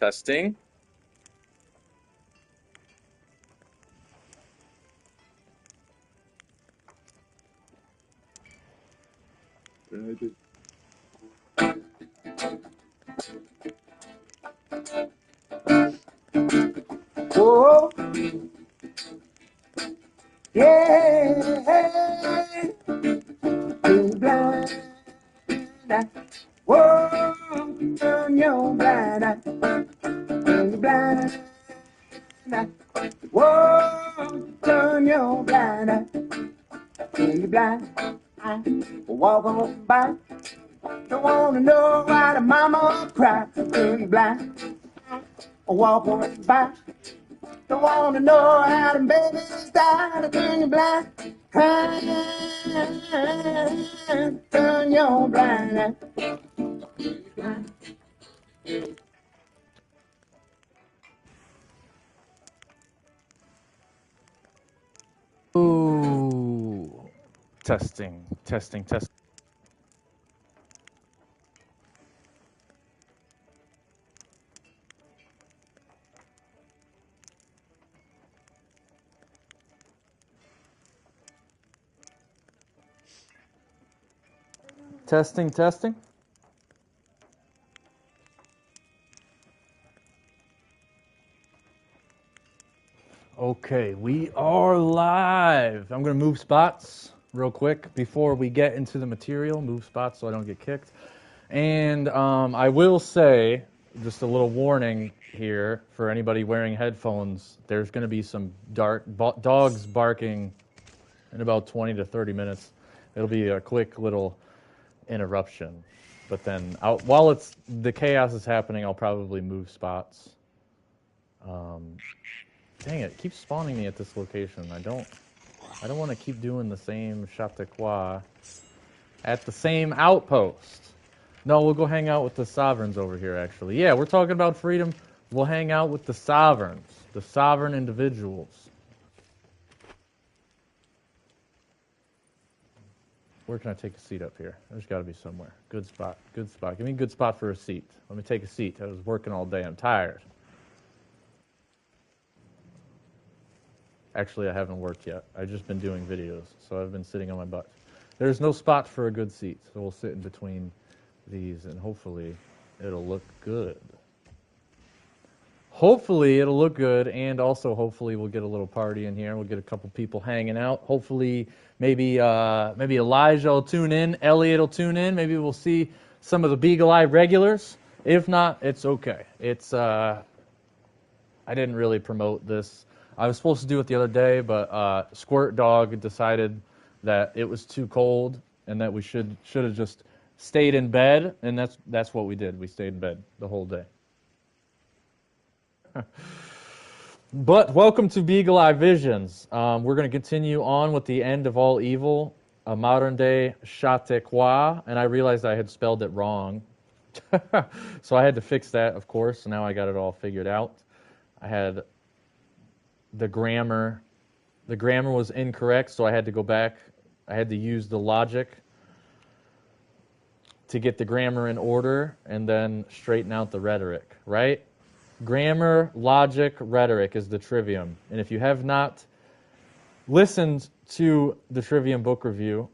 Testing. Oh, yeah, blind eye. Whoa, turn your blind eye, turn your blind eye. Whoa, turn your blind eye, turn your blind eye. Walking by, don't wanna know why the mama cry. Turn your blind eye, walking by. Don't wanna know how the babies die to turn you blind. Turn your blind. Ooh. Testing, testing, testing. Testing, testing. Okay, we are live. I'm going to move spots real quick before we get into the material. Move spots so I don't get kicked. And I will say, just a little warning here for anybody wearing headphones, there's going to be some dogs barking in about 20 to 30 minutes. It'll be a quick little interruption. But then while the chaos is happening, I'll probably move spots. Dang it keeps spawning me at this location. I don't want to keep doing the same Chautauqua at the same outpost. No, we'll go hang out with the sovereigns over here, actually. Yeah, we're talking about freedom. We'll hang out with the sovereigns, the sovereign individuals. Where can I take a seat up here? There's got to be somewhere. Good spot, good spot. Give me a good spot for a seat. Let me take a seat. I was working all day. I'm tired. Actually, I haven't worked yet. I've just been doing videos, so I've been sitting on my butt. There's no spot for a good seat, so we'll sit in between these, and hopefully it'll look good. Hopefully it'll look good, and also hopefully we'll get a little party in here. We'll get a couple people hanging out. Hopefully, maybe Elijah will tune in. Elliot will tune in. Maybe we'll see some of the Beagle Eye regulars. If not, it's okay. I didn't really promote this. I was supposed to do it the other day, but Squirt Dog decided that it was too cold and that we should have just stayed in bed, and that's what we did. We stayed in bed the whole day. But welcome to Beagle Eye Visions. We're going to continue on with the end of all evil, a modern day Chautauqua, and I realized I had spelled it wrong. So I had to fix that, of course. So now I got it all figured out. I had the grammar was incorrect, so I had to go back. I had to use the logic to get the grammar in order and then straighten out the rhetoric, right? Grammar, logic, rhetoric is the trivium. And if you have not listened to the Trivium book review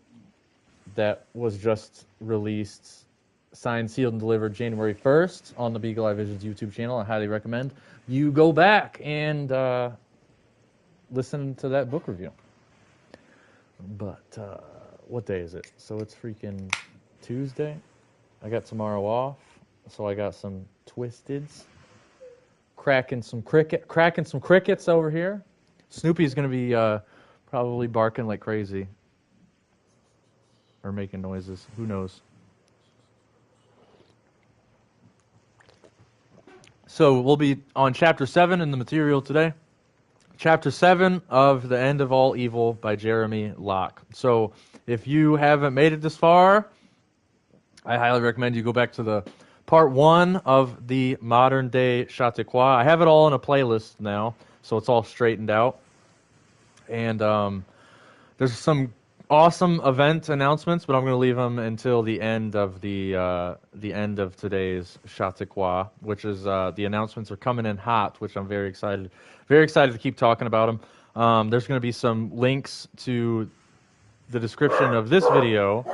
that was just released, signed, sealed, and delivered January 1st on the Beagle Eye Visions YouTube channel, I highly recommend you go back and listen to that book review. But what day is it? So it's freaking Tuesday. I got tomorrow off, so I got some Twisteds. Cracking some crickets over here. Snoopy's going to be probably barking like crazy. Or making noises. Who knows? So we'll be on Chapter 7 in the material today. Chapter 7 of The End of All Evil by Jeremy Locke. So if you haven't made it this far, I highly recommend you go back to the Part 1 of the modern day Chautauqua. I have it all in a playlist now, so it's all straightened out. And there's some awesome event announcements, but I'm going to leave them until the end of the end of today's Chautauqua, which is the announcements are coming in hot, which I'm very excited to keep talking about them. There's going to be some links to the description of this video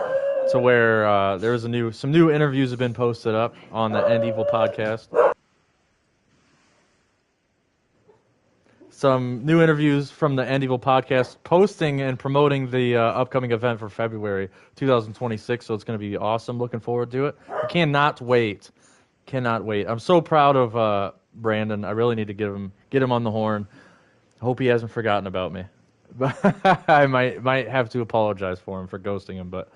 to where there's some new interviews have been posted up on the End Evil podcast. Some new interviews from the End Evil podcast posting and promoting the upcoming event for February 2026, so it's going to be awesome. Looking forward to it. I cannot wait. I'm so proud of Brandon. I really need to get him on the horn. I hope he hasn't forgotten about me. I might have to apologize for him for ghosting him, but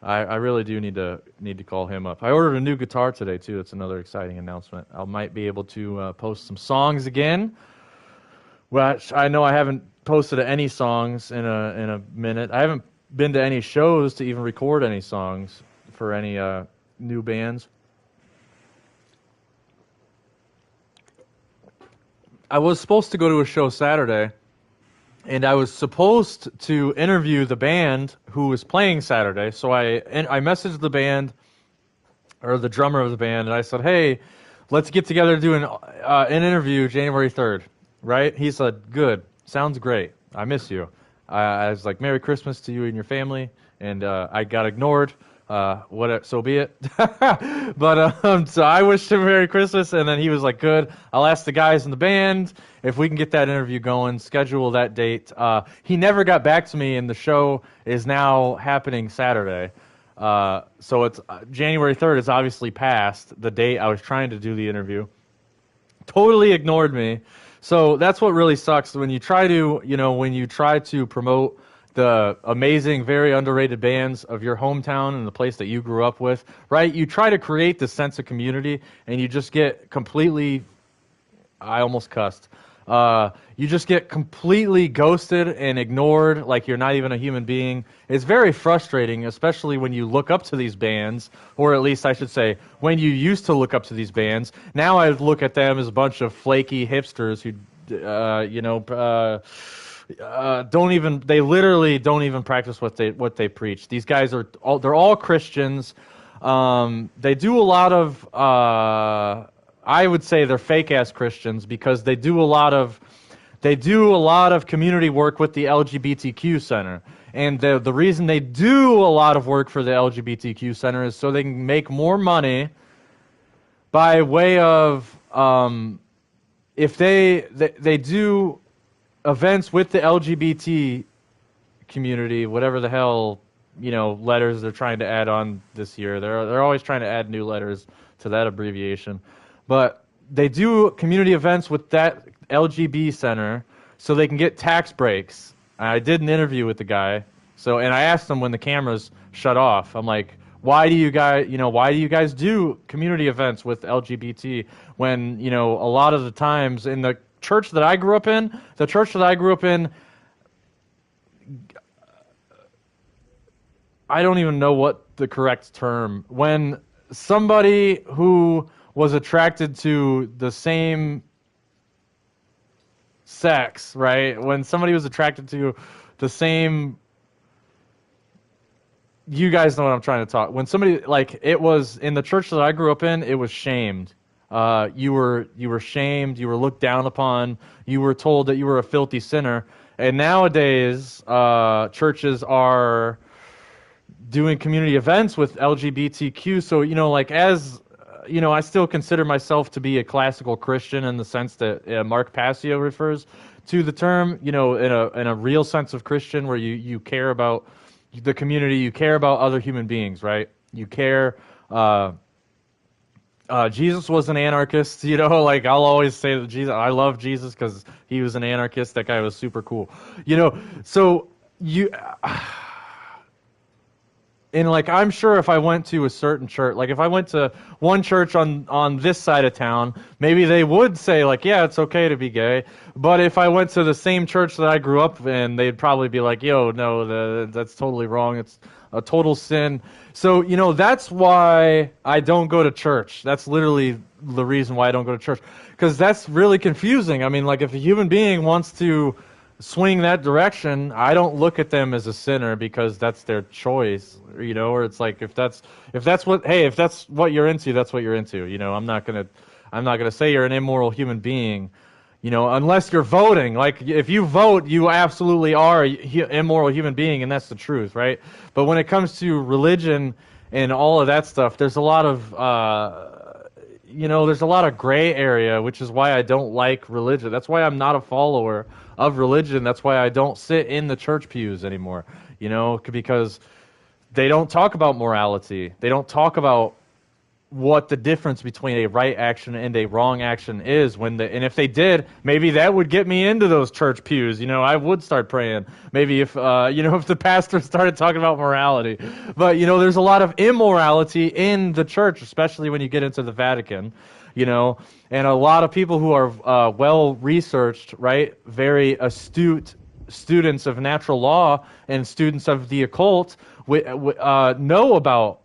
I really do need to call him up. I ordered a new guitar today too. It's another exciting announcement. I might be able to post some songs again. Which I know I haven't posted any songs in a minute. I haven't been to any shows to even record any songs for any new bands. I was supposed to go to a show Saturday, and I was supposed to interview the band who was playing Saturday. So I messaged the band, or the drummer of the band, and I said, "Hey, let's get together and do an interview January 3rd." Right? He said, "Good. Sounds great. I miss you." I was like, "Merry Christmas to you and your family." And I got ignored. So be it. But so I wished him Merry Christmas, and then he was like, "Good. I'll ask the guys in the band if we can get that interview going, schedule that date." He never got back to me, and the show is now happening Saturday. So it's January 3rd is obviously past the date I was trying to do the interview. Totally ignored me. So that's what really sucks when you try to promote the amazing, very underrated bands of your hometown and the place that you grew up with, right? You try to create this sense of community, and you just get completely, I almost cussed. You just get completely ghosted and ignored like you're not even a human being. It's very frustrating, especially when you look up to these bands, or at least I should say, when you used to look up to these bands. Now I look at them as a bunch of flaky hipsters who, they literally don't even practice what they preach. These guys they're all Christians. They do a lot of, I would say they're fake-ass Christians because they do a lot of community work with the LGBTQ Center. And the reason they do a lot of work for the LGBTQ Center is so they can make more money by way of, if they do events with the LGBT community, whatever the hell, letters they're trying to add on this year. They're always trying to add new letters to that abbreviation. But they do community events with that LGB center so they can get tax breaks. I did an interview with the guy, and I asked him when the cameras shut off. I'm like, why do you guys do community events with LGBT when, a lot of the times in the church that I grew up in, I don't even know what the correct term, when somebody who was attracted to the same sex, right? When somebody was attracted to the same, you guys know what I'm trying to talk. When somebody, it was in the church that I grew up in, it was shamed. You were shamed. You were looked down upon. You were told that you were a filthy sinner. And nowadays, churches are doing community events with LGBTQ. So, I still consider myself to be a classical Christian in the sense that Mark Passio refers to the term, in a real sense of Christian, where you care about the community, you care about other human beings, right? You care. Jesus was an anarchist, I'll always say that I love Jesus because he was an anarchist. That guy was super cool, so you. And I'm sure if I went to a certain church, if I went to one church on this side of town, maybe they would say yeah, it's okay to be gay. But if I went to the same church that I grew up in, they'd probably be like, yo, no, that's totally wrong. It's a total sin. So, that's why I don't go to church. That's literally the reason why I don't go to church. Because that's really confusing. I mean, if a human being wants to swing that direction, I don't look at them as a sinner because that's their choice, or it's like if that's what you're into, that's what you're into. I'm not gonna say you're an immoral human being, unless you're voting. Like if you vote, you absolutely are an immoral human being, and that's the truth, right? But when it comes to religion and all of that stuff, there's a lot of there's a lot of gray area, which is why I don't like religion. That's why I'm not a follower of religion. That's why I don't sit in the church pews anymore, because they don't talk about morality. They don't talk about what the difference between a right action and a wrong action is. And if they did, maybe that would get me into those church pews. I would start praying. Maybe if if the pastor started talking about morality. But there's a lot of immorality in the church, especially when you get into the Vatican. And a lot of people who are well researched, right, very astute students of natural law and students of the occult know about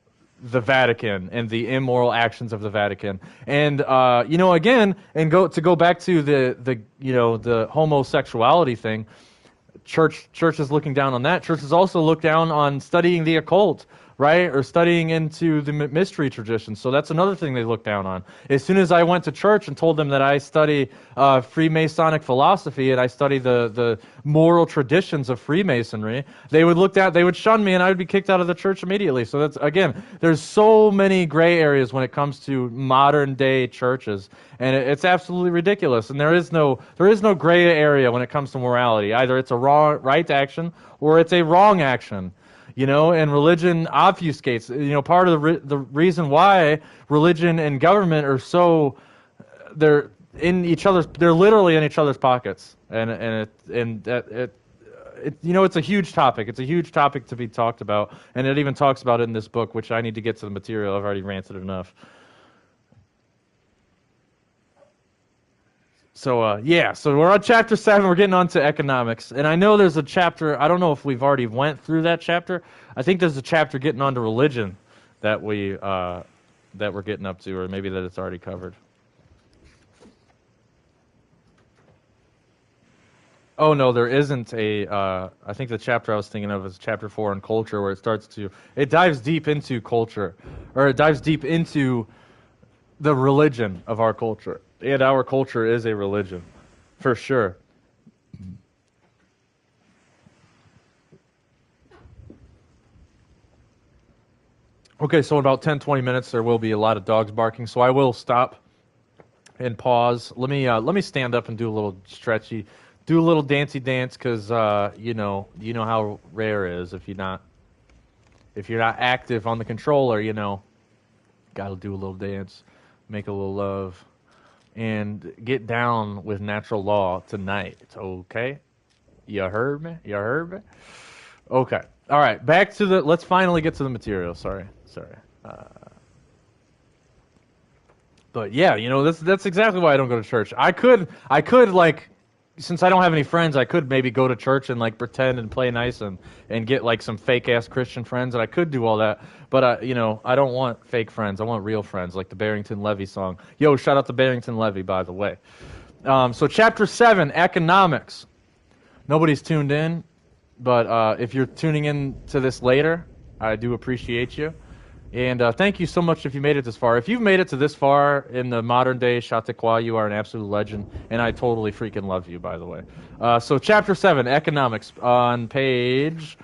the Vatican and the immoral actions of the Vatican. And again, and go back to the homosexuality thing. Church is looking down on that. Churches also look down on studying the occult, right? Or studying into the mystery tradition. So that's another thing they look down on. As soon as I went to church and told them that I study Freemasonic philosophy and I study the moral traditions of Freemasonry, they would shun me, and I would be kicked out of the church immediately. So that's, again, there's so many gray areas when it comes to modern day churches, and it's absolutely ridiculous. And there is no gray area when it comes to morality. Either it's a right action or it's a wrong action. And religion obfuscates. Part of the reason why religion and government are so, they're literally in each other's pockets, and it's a huge topic. It's a huge topic to be talked about, and it even talks about it in this book, which I need to get to the material. I've already ranted enough. So so we're on chapter 7. We're getting on to economics, and I know there's a chapter. I don't know if we've already went through that chapter. I think there's a chapter getting on to religion that we're getting up to, or maybe that it's already covered. Oh no, there isn't I think the chapter I was thinking of is chapter 4 on culture, where it dives deep into culture, or it dives deep into the religion of our culture. And our culture is a religion, for sure. Okay, so in about 10, 20 minutes, there will be a lot of dogs barking, so I will stop and pause. Let me stand up and do a little stretchy, do a little dancey dance, because you know how rare it is if you're not active on the controller. Got to do a little dance, make a little love, and get down with natural law tonight. Okay? You heard me? Okay. All right. Back to let's finally get to the material. Sorry. But yeah, that's exactly why I don't go to church. I could since I don't have any friends, I could maybe go to church and pretend and play nice and get some fake ass Christian friends, and I could do all that. But I don't want fake friends. I want real friends, like the Barrington Levy song. Yo, shout out to Barrington Levy, by the way. So chapter 7, economics. Nobody's tuned in, but if you're tuning in to this later, I do appreciate you. And thank you so much if you made it this far. If you've made it to this far in the modern day Chautauqua, you are an absolute legend, and I totally freaking love you, by the way. So chapter 7, economics, on page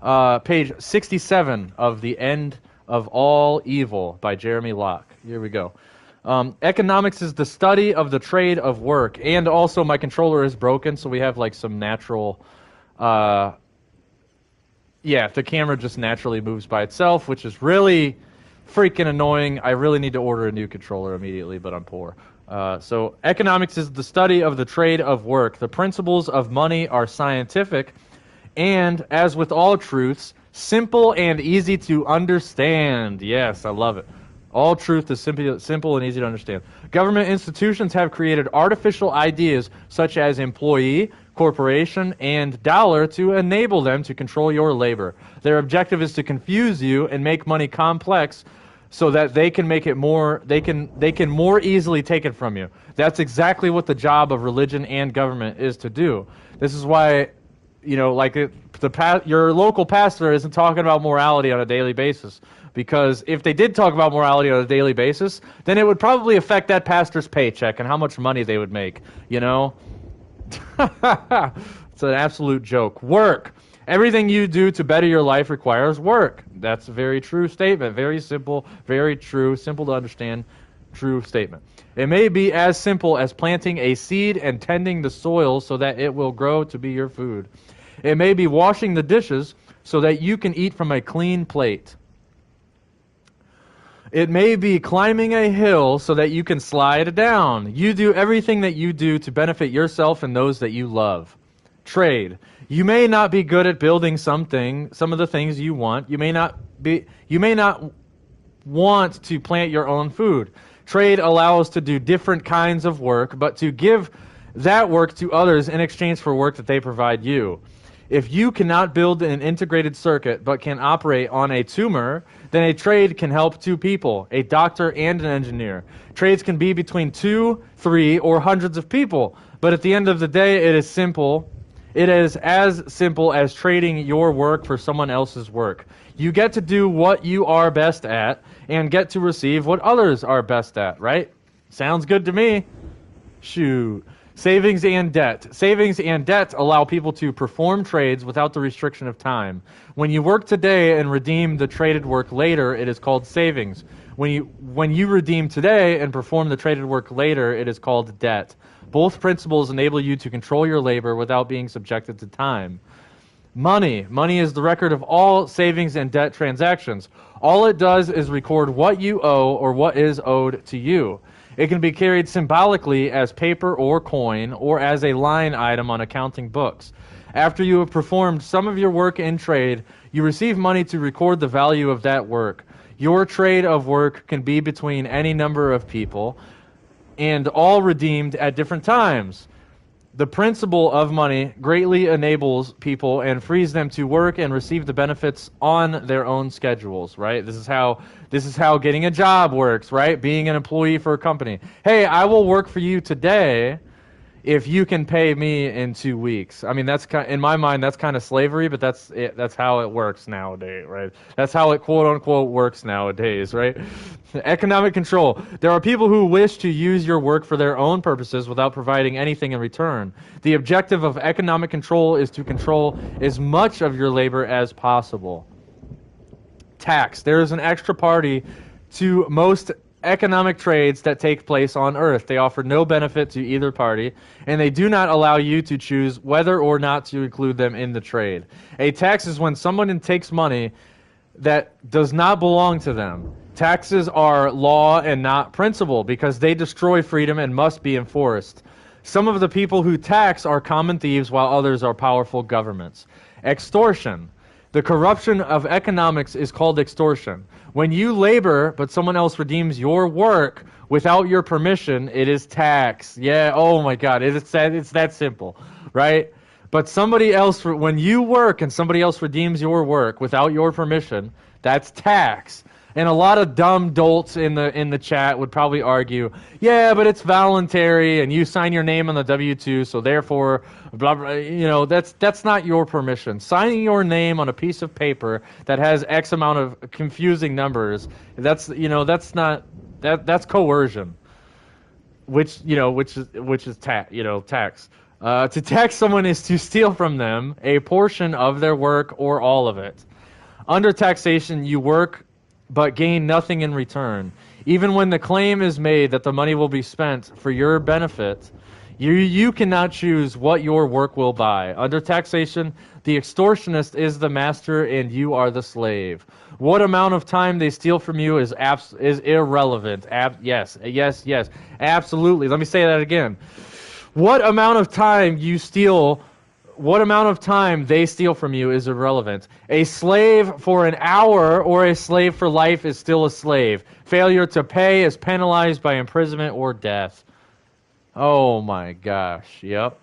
67 of The End of All Evil by Jeremy Locke. Here we go. Economics is the study of the trade of work. And also my controller is broken, so we have some natural... the camera just naturally moves by itself, which is really freaking annoying. I really need to order a new controller immediately, but I'm poor. So economics is the study of the trade of work. The principles of money are scientific and, as with all truths, simple and easy to understand. Yes, I love it. All truth is simple and easy to understand. Government institutions have created artificial ideas such as employee, corporation, and dollar to enable them to control your labor. Their objective is to confuse you and make money complex so that they can make it more, they can more easily take it from you. That's exactly what the job of religion and government is to do. This is why, like your local pastor isn't talking about morality on a daily basis, because if they did talk about morality on a daily basis, then it would probably affect that pastor's paycheck and how much money they would make, It's an absolute joke. Work. Everything you do to better your life requires work. That's a very true statement. Very simple, very true, simple to understand, true statement. It may be as simple as planting a seed and tending the soil so that it will grow to be your food. It may be washing the dishes so that you can eat from a clean plate. It may be climbing a hill so that you can slide down. You do everything that you do to benefit yourself and those that you love. Trade. You may not be good at building some of the things you want. You may not want to plant your own food. Trade allows to do different kinds of work, but to give that work to others in exchange for work that they provide you. If you cannot build an integrated circuit but can operate on a tumor, then a trade can help two people, a doctor and an engineer. Trades can be between 2, 3, or hundreds of people, but at the end of the day, it is simple. It is as simple as trading your work for someone else's work. You get to do what you are best at and get to receive what others are best at, right? Sounds good to me. Shoot. Savings and debt. Savings and debt allow people to perform trades without the restriction of time. When you work today and redeem the traded work later, it is called savings. When you redeem today and perform the traded work later, it is called debt. Both principles enable you to control your labor without being subjected to time. Money. Money is the record of all savings and debt transactions. All it does is record what you owe or what is owed to you. It can be carried symbolically as paper or coin or as a line item on accounting books. After you have performed some of your work in trade, you receive money to record the value of that work. Your trade of work can be between any number of people, and all redeemed at different times. The principle of money greatly enables people and frees them to work and receive the benefits on their own schedules, right? This is how getting a job works, right? Being an employee for a company. Hey, I will work for you today if you can pay me in 2 weeks. I mean, in my mind, that's kind of slavery, but that's how it works nowadays, right? That's how it quote unquote works nowadays, right? Economic control. There are people who wish to use your work for their own purposes without providing anything in return. The objective of economic control is to control as much of your labor as possible. Tax. There is an extra party to most economic trades that take place on Earth. They offer no benefit to either party, and they do not allow you to choose whether or not to include them in the trade. A tax is when someone takes money that does not belong to them. Taxes are law and not principle because they destroy freedom and must be enforced. Some of the people who tax are common thieves while others are powerful governments. Extortion. The corruption of economics is called extortion. When you labor, but someone else redeems your work without your permission, it is tax. Yeah, oh my God, it's that simple, right? But somebody else, when you work and somebody else redeems your work without your permission, that's tax. And a lot of dumb dolts in the chat would probably argue, yeah, but it's voluntary, and you sign your name on the W-2, so therefore, blah blah. That's not your permission. Signing your name on a piece of paper that has X amount of confusing numbers, that's coercion, which is tax. To tax someone is to steal from them a portion of their work or all of it. Under taxation, you work but gain nothing in return. Even when the claim is made that the money will be spent for your benefit, you cannot choose what your work will buy. Under taxation, the extortionist is the master and you are the slave. What amount of time they steal from you is irrelevant. Yes, absolutely. Let me say that again. What amount of time they steal from you is irrelevant. A slave for an hour or a slave for life is still a slave. Failure to pay is penalized by imprisonment or death. Oh my gosh. Yep.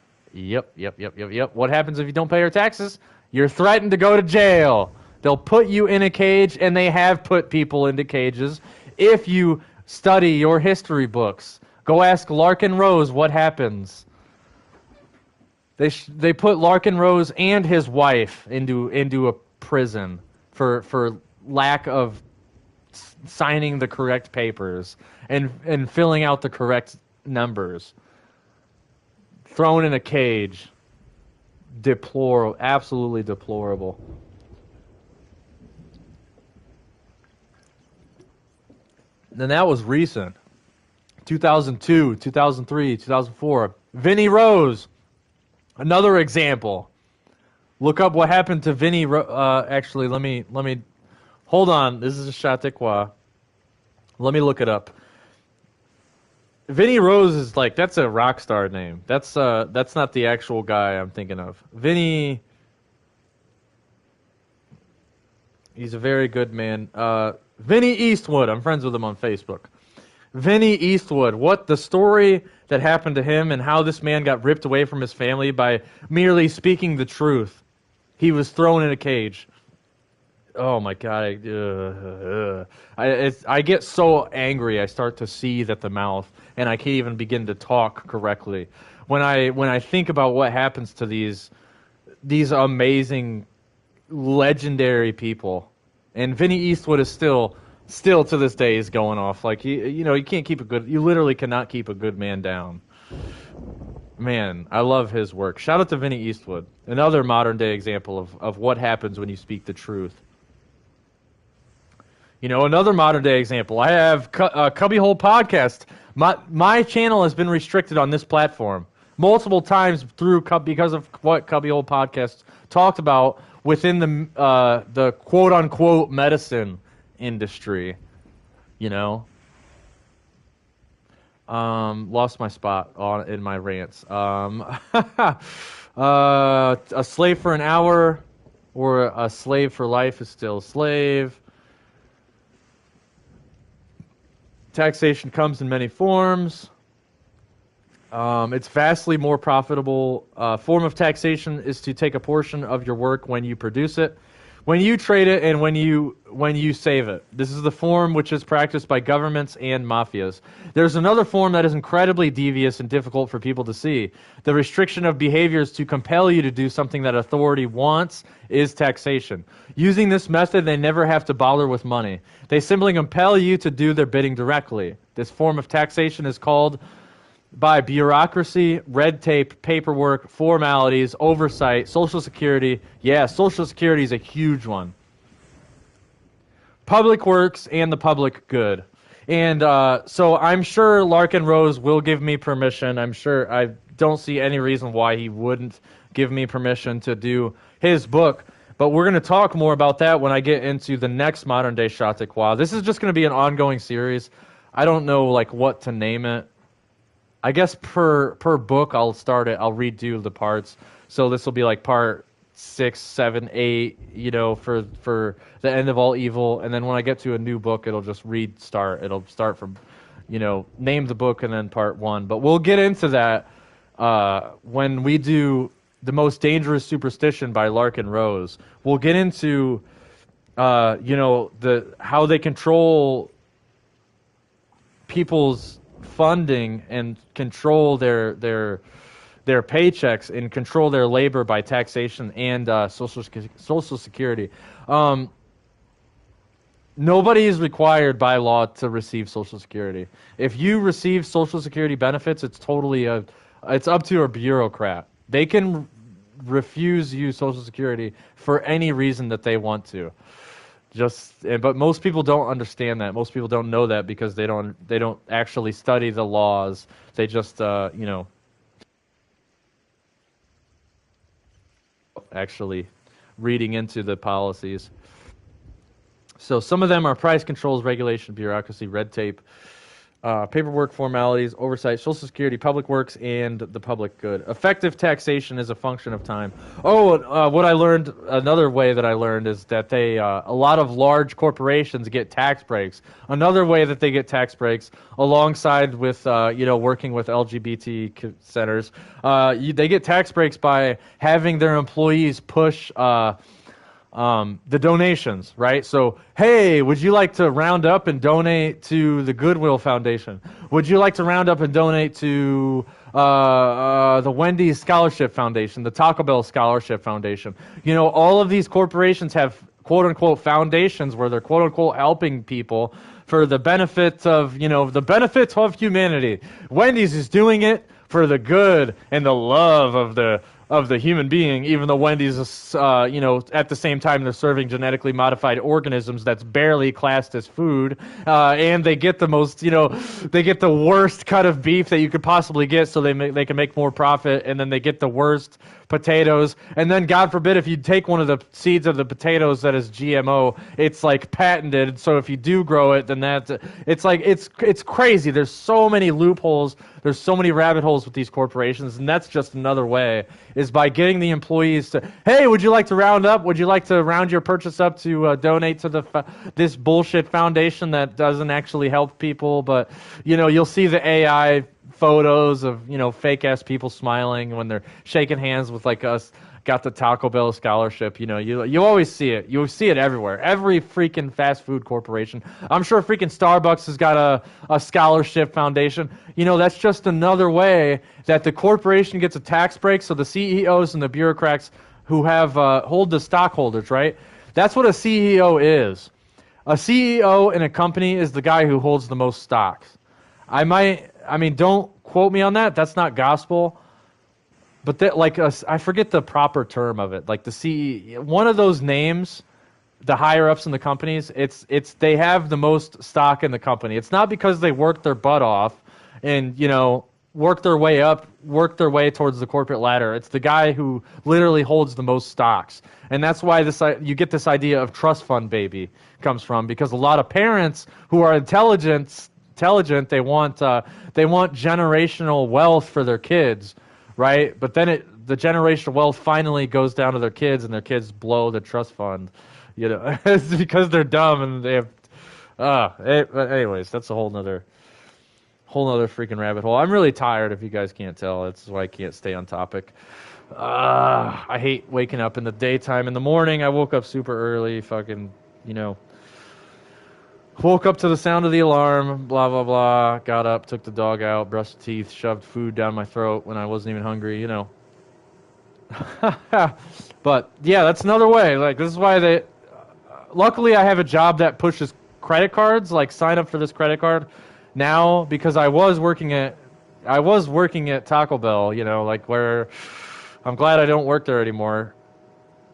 What happens if you don't pay your taxes? You're threatened to go to jail. They'll put you in a cage, and they have put people into cages if you study your history books. Go ask Larkin Rose what happens. They put Larkin Rose and his wife into a prison for lack of signing the correct papers and filling out the correct numbers. Thrown in a cage. Deplorable, absolutely deplorable. And that was recent. 2002, 2003, 2004. Vinny Rose, another example. Look up what happened to Vinny. Actually, let me hold on. This is a Chautauqua. Let me look it up. Vinny Rose is like, that's a rock star name. That's not the actual guy I'm thinking of. Vinny. He's a very good man. Vinny Eastwood. I'm friends with him on Facebook. Vinny Eastwood. What the story that happened to him and how this man got ripped away from his family by merely speaking the truth. He was thrown in a cage. Oh my God! I get so angry. I start to seethe at the mouth, and I can't even begin to talk correctly. When I think about what happens to these amazing, legendary people, and Vinny Eastwood is still to this day is going off. Like you can't keep you literally cannot keep a good man down. Man, I love his work. Shout out to Vinny Eastwood, another modern day example of what happens when you speak the truth. Another modern day example. I have Cubbyhole Podcast. My channel has been restricted on this platform multiple times because of what Cubbyhole Podcast talked about within the quote unquote medicine industry. Lost my spot in my rants. A slave for an hour or a slave for life is still a slave. Taxation comes in many forms. It's vastly more profitable. Form of taxation is to take a portion of your work when you produce it, when you trade it, and when you save it. This is the form which is practiced by governments and mafias. There's another form that is incredibly devious and difficult for people to see. The restriction of behaviors to compel you to do something that authority wants is taxation. Using this method, they never have to bother with money. They simply compel you to do their bidding directly. This form of taxation is called by bureaucracy, red tape, paperwork, formalities, oversight, Social Security. Yeah, Social Security is a huge one. Public works and the public good. And so I'm sure Larkin Rose will give me permission. I'm sure I don't see any reason why he wouldn't give me permission to do his book. But we're going to talk more about that when I get into the next modern day Chautauqua. This is just going to be an ongoing series. I don't know what to name it. I guess per book I'll start it. I'll redo the parts. So this will be like part 6, 7, 8. For the end of all evil. And then when I get to a new book, it'll just restart. It'll start from, name the book and then part 1. But we'll get into that when we do The Most Dangerous Superstition by Larkin Rose. We'll get into how they control people's funding and control their paychecks and control their labor by taxation and Social Security. Nobody is required by law to receive Social Security. If you receive Social Security benefits, it's it's up to a bureaucrat. They can refuse you Social Security for any reason that they want to. But most people don't understand that. Most people don't know that because they don't actually study the laws. They just actually reading into the policies. So some of them are price controls, regulation, bureaucracy, red tape, paperwork, formalities, oversight, Social Security, public works, and the public good. Effective taxation is a function of time. Another way that I learned is that a lot of large corporations get tax breaks. Another way that they get tax breaks, alongside with, working with LGBT centers, they get tax breaks by having their employees push The donations, right? So, hey, would you like to round up and donate to the Goodwill Foundation? Would you like to round up and donate to the Wendy's Scholarship Foundation, the Taco Bell Scholarship Foundation? You know, all of these corporations have quote unquote foundations where they're quote unquote helping people for the benefits of, you know, the benefits of humanity. Wendy's is doing it for the good and the love of the human being, even though Wendy's is, you know, at the same time they're serving genetically modified organisms that's barely classed as food, and they get the most, you know, they get the worst cut of beef that you could possibly get, so they can make more profit, and then they get the worst potatoes, and then God forbid if you take one of the seeds of the potatoes that is GMO, it's like patented. So if you do grow it, then it's like it's crazy. There's so many loopholes. There's so many rabbit holes with these corporations, and that's just another way is by getting the employees to, hey, would you like to round up? Would you like to round your purchase up to donate to this bullshit foundation that doesn't actually help people? But you know, you'll see the AI photos of, you know, fake ass people smiling when they're shaking hands with like us. Got the Taco Bell scholarship. You know, you always see it. You see it everywhere. Every freaking fast food corporation. I'm sure freaking Starbucks has got a scholarship foundation. You know, that's just another way that the corporation gets a tax break. So the CEOs and the bureaucrats who have hold the stockholders, right? That's what a CEO is. A CEO in a company is the guy who holds the most stocks. I mean, don't quote me on that. That's not gospel. But that, like, I forget the proper term of it. Like the CEO, one of those names, the higher ups in the companies, it's they have the most stock in the company. It's not because they worked their butt off and, you know, work their way up, work their way towards the corporate ladder. It's the guy who literally holds the most stocks. And that's why you get this idea of trust fund baby comes from, because a lot of parents who are intelligent, they want generational wealth for their kids, right? But then the generational wealth finally goes down to their kids, and their kids blow the trust fund. You know, it's because they're dumb and they have. Anyways, that's a whole nother freaking rabbit hole. I'm really tired. If you guys can't tell, that's why I can't stay on topic. I hate waking up in the daytime. In the morning, I woke up super early. Fucking, you know. Woke up to the sound of the alarm, blah, blah, blah. Got up, took the dog out, brushed teeth, shoved food down my throat when I wasn't even hungry, you know. But, yeah, that's another way. Like, this is why luckily, I have a job that pushes credit cards, like, sign up for this credit card now, because I was working at Taco Bell, you know, like, where I'm glad I don't work there anymore.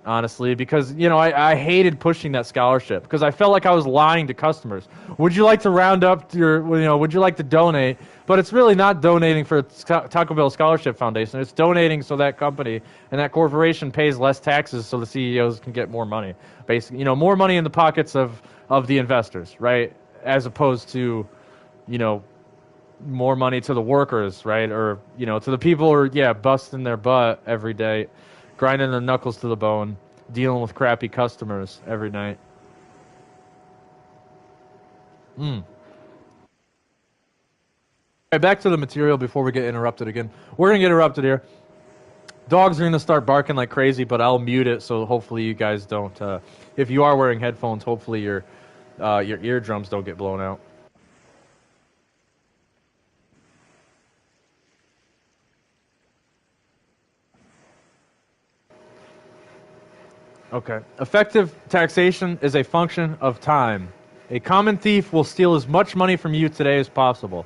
Honestly, because, you know, I hated pushing that scholarship because I felt like I was lying to customers. Would you like to round up would you like to donate? But it's really not donating for Taco Bell Scholarship Foundation. It's donating so that company and that corporation pays less taxes so the CEOs can get more money. Basically, you know, more money in the pockets of the investors, right? As opposed to, you know, more money to the workers, right? Or, you know, to the people who are, busting their butt every day, grinding their knuckles to the bone, dealing with crappy customers every night. All right, back to the material before we get interrupted again. We're going to get interrupted here. Dogs are going to start barking like crazy, but I'll mute it so hopefully you guys don't. If you are wearing headphones, hopefully your eardrums don't get blown out. Okay. Effective taxation is a function of time. A common thief will steal as much money from you today as possible.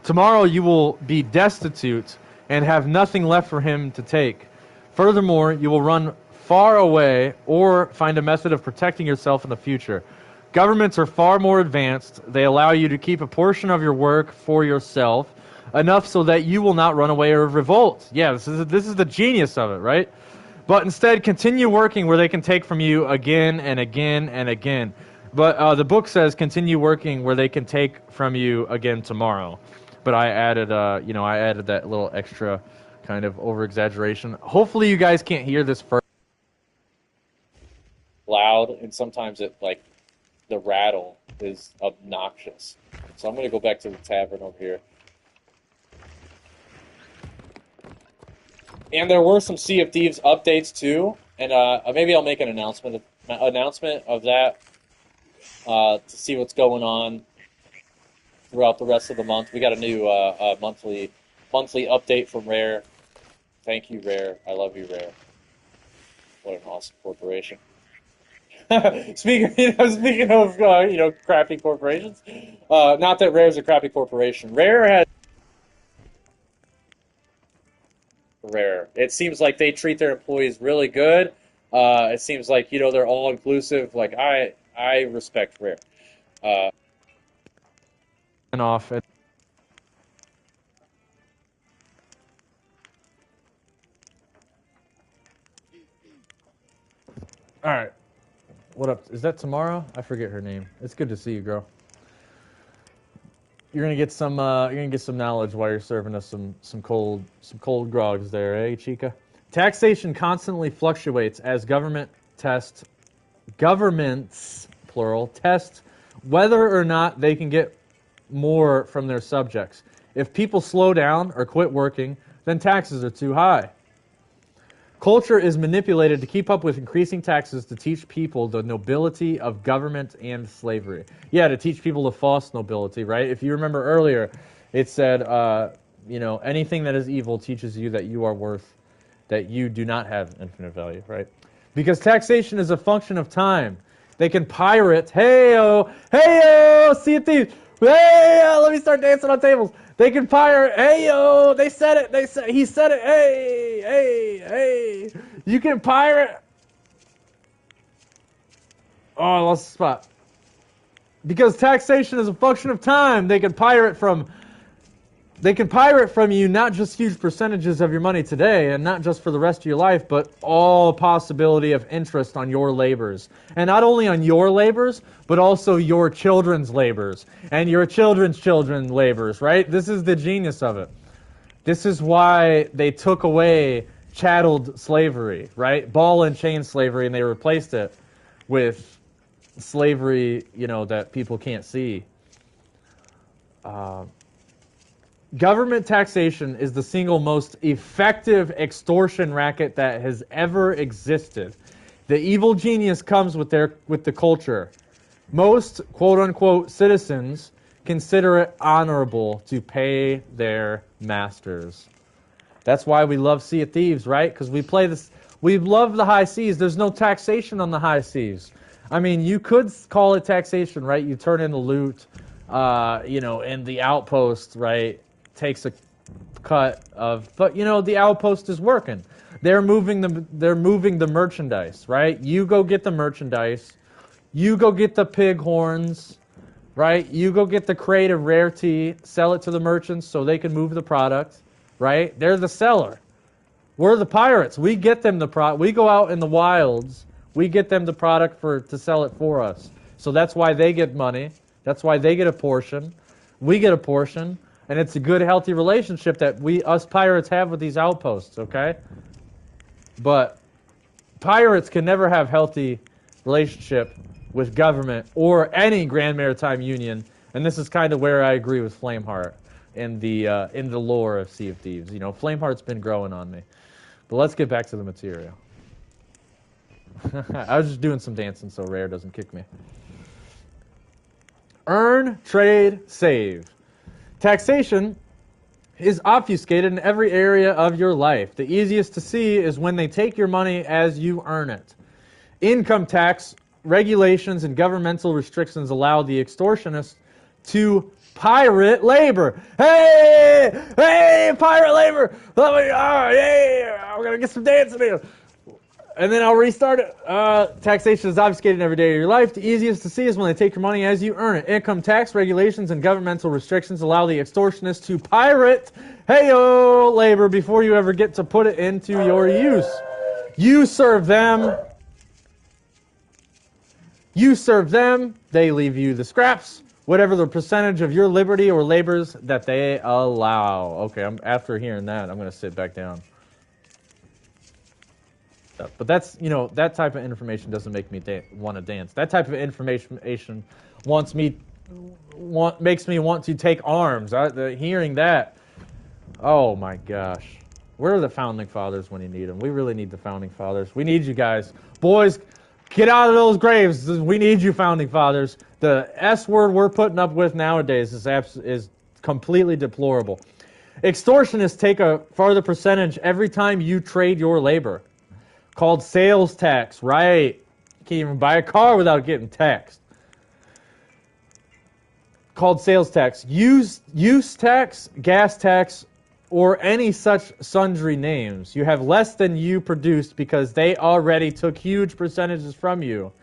Tomorrow you will be destitute and have nothing left for him to take. Furthermore, you will run far away or find a method of protecting yourself in the future. Governments are far more advanced. They allow you to keep a portion of your work for yourself, enough so that you will not run away or revolt. Yeah, this is the genius of it, right? But instead, continue working where they can take from you again and again and again. But the book says continue working where they can take from you again tomorrow. But I added that little extra kind of over-exaggeration. Hopefully you guys can't hear this first. Loud, and sometimes the rattle is obnoxious. So I'm going to go back to the tavern over here. And there were some Sea of Thieves updates too, and maybe I'll make an announcement announcement of that to see what's going on throughout the rest of the month. We got a new monthly update from Rare. Thank you, Rare. I love you, Rare. What an awesome corporation. Speaking of crappy corporations, not that Rare's a crappy corporation. Rare. It seems like they treat their employees really good. It seems like they're all inclusive. Like I respect Rare. Uh, And off. all right. What up? Is that Tamara? I forget her name. It's good to see you, girl. You're gonna get some. You're gonna get some knowledge while you're serving us some cold grogs there, eh, Chica? Taxation constantly fluctuates as governments plural test whether or not they can get more from their subjects. If people slow down or quit working, then taxes are too high. Culture is manipulated to keep up with increasing taxes to teach people the nobility of government and slavery. Yeah, to teach people the false nobility, right? If you remember earlier, it said, anything that is evil teaches you that you are worth, that you do not have infinite value, right? Because taxation is a function of time. They can pirate, hey-o, see a thief, hey-o, let me start dancing on tables. They can pirate, hey-o, he said it, hey. You can pirate. Oh, I lost the spot. Because taxation is a function of time, they can pirate from you not just huge percentages of your money today and not just for the rest of your life, but all possibility of interest on your labors. And not only on your labors, but also your children's labors and your children's children's labors, right? This is the genius of it. This is why they took away chattel slavery, right? Ball and chain slavery, and they replaced it with slavery, that people can't see. Government taxation is the single most effective extortion racket that has ever existed. The evil genius comes with the culture. Most quote-unquote citizens consider it honorable to pay their masters. That's why we love Sea of Thieves, right? Because we love the high seas. There's no taxation on the high seas. I mean, you could call it taxation, right? You turn in the loot, and the outpost, right, takes a cut of, but the outpost is working. They're moving the merchandise, right? You go get the merchandise. You go get the pig horns, right? You go get the crate of rare tea, sell it to the merchants so they can move the product, right? They're the seller. We're the pirates. We get them the product. We go out in the wilds. We get them the product to sell it for us. So that's why they get money. That's why they get a portion. We get a portion. And it's a good, healthy relationship that us pirates have with these outposts, okay? But pirates can never have healthy relationship with government or any Grand Maritime Union. And this is kind of where I agree with Flameheart in the lore of Sea of Thieves. Flameheart's been growing on me. But let's get back to the material. I was just doing some dancing so Rare doesn't kick me. Earn, trade, save. Taxation is obfuscated in every area of your life. The easiest to see is when they take your money as you earn it. Income tax regulations and governmental restrictions allow the extortionists to pirate labor. Hey, pirate labor! We're gonna get some dancing here. And then I'll restart it. Taxation is obfuscated in every day of your life. The easiest to see is when they take your money as you earn it. Income tax regulations and governmental restrictions allow the extortionists to pirate, labor before you ever get to put it into your use. You serve them. They leave you the scraps, whatever the percentage of your liberty or labors that they allow. Okay, after hearing that, I'm going to sit back down. But that's, that type of information doesn't make me want to dance. That type of information makes me want to take arms. Hearing that, oh my gosh. Where are the Founding Fathers when you need them? We really need the Founding Fathers. We need you guys. Boys, Get out of those graves. We need you, founding fathers. The S word we're putting up with nowadays is completely deplorable. Extortionists take a further percentage every time you trade your labor, called sales tax, right? You can't even buy a car without getting taxed. Called sales tax. Use tax, gas tax, or any such sundry names. You have less than you produced because they already took huge percentages from you.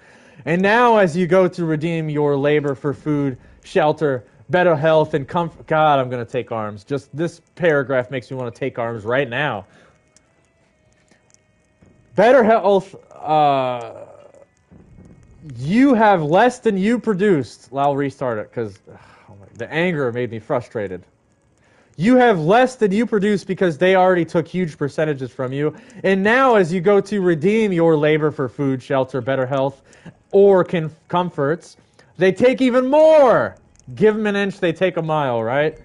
And now as you go to redeem your labor for food, shelter, better health, and comfort. God, I'm going to take arms. Just this paragraph makes me want to take arms right now. Better health, you have less than you produced. I'll restart it because the anger made me frustrated. You have less than you produced because they already took huge percentages from you. And now as you go to redeem your labor for food, shelter, better health, or comforts, they take even more. Give them an inch, they take a mile, right?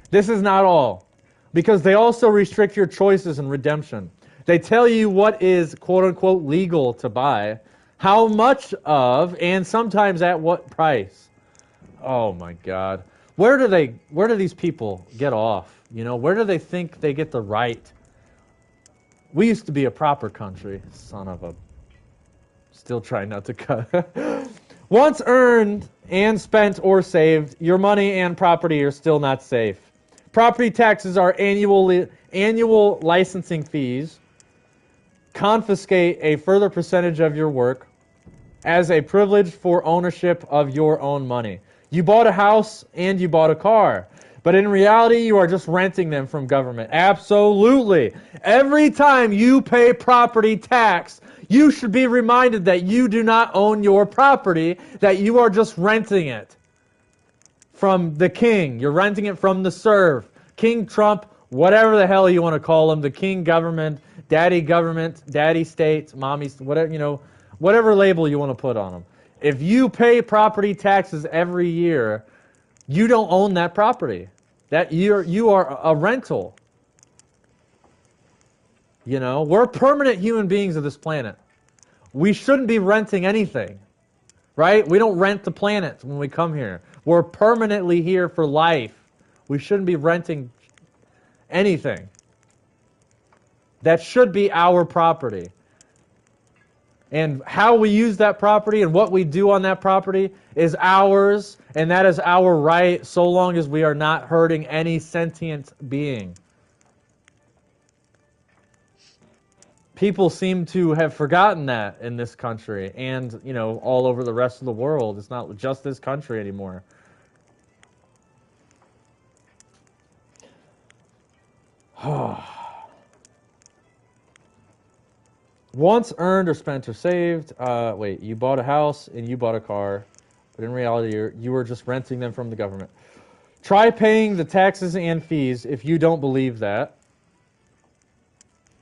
This is not all. Because they also restrict your choices and redemption. They tell you what is quote-unquote legal to buy, how much of, and sometimes at what price. Oh my God. Where do these people get off? You know, where do they think they get the right? We used to be a proper country. Son of a... Still trying not to cut. Once earned and spent or saved, your money and property are still not safe. Property taxes are annual licensing fees. Confiscate a further percentage of your work as a privilege for ownership of your own money. You bought a house and you bought a car, but in reality, you are just renting them from government. Absolutely. Every time you pay property tax, you should be reminded that you do not own your property, that you are just renting it from the king. You're renting it from the serf, King Trump, whatever the hell you want to call him, the king government, daddy state, mommy, whatever, whatever label you want to put on them. If you pay property taxes every year, you don't own that property. That you are a rental. We're permanent human beings of this planet. We shouldn't be renting anything, right? We don't rent the planet when we come here. We're permanently here for life. We shouldn't be renting anything. That should be our property. And how we use that property and what we do on that property is ours, and that is our right so long as we are not hurting any sentient being. People seem to have forgotten that in this country and, all over the rest of the world. It's not just this country anymore. Once earned or spent or saved, you bought a house and you bought a car, but in reality, you were just renting them from the government. Try paying the taxes and fees if you don't believe that.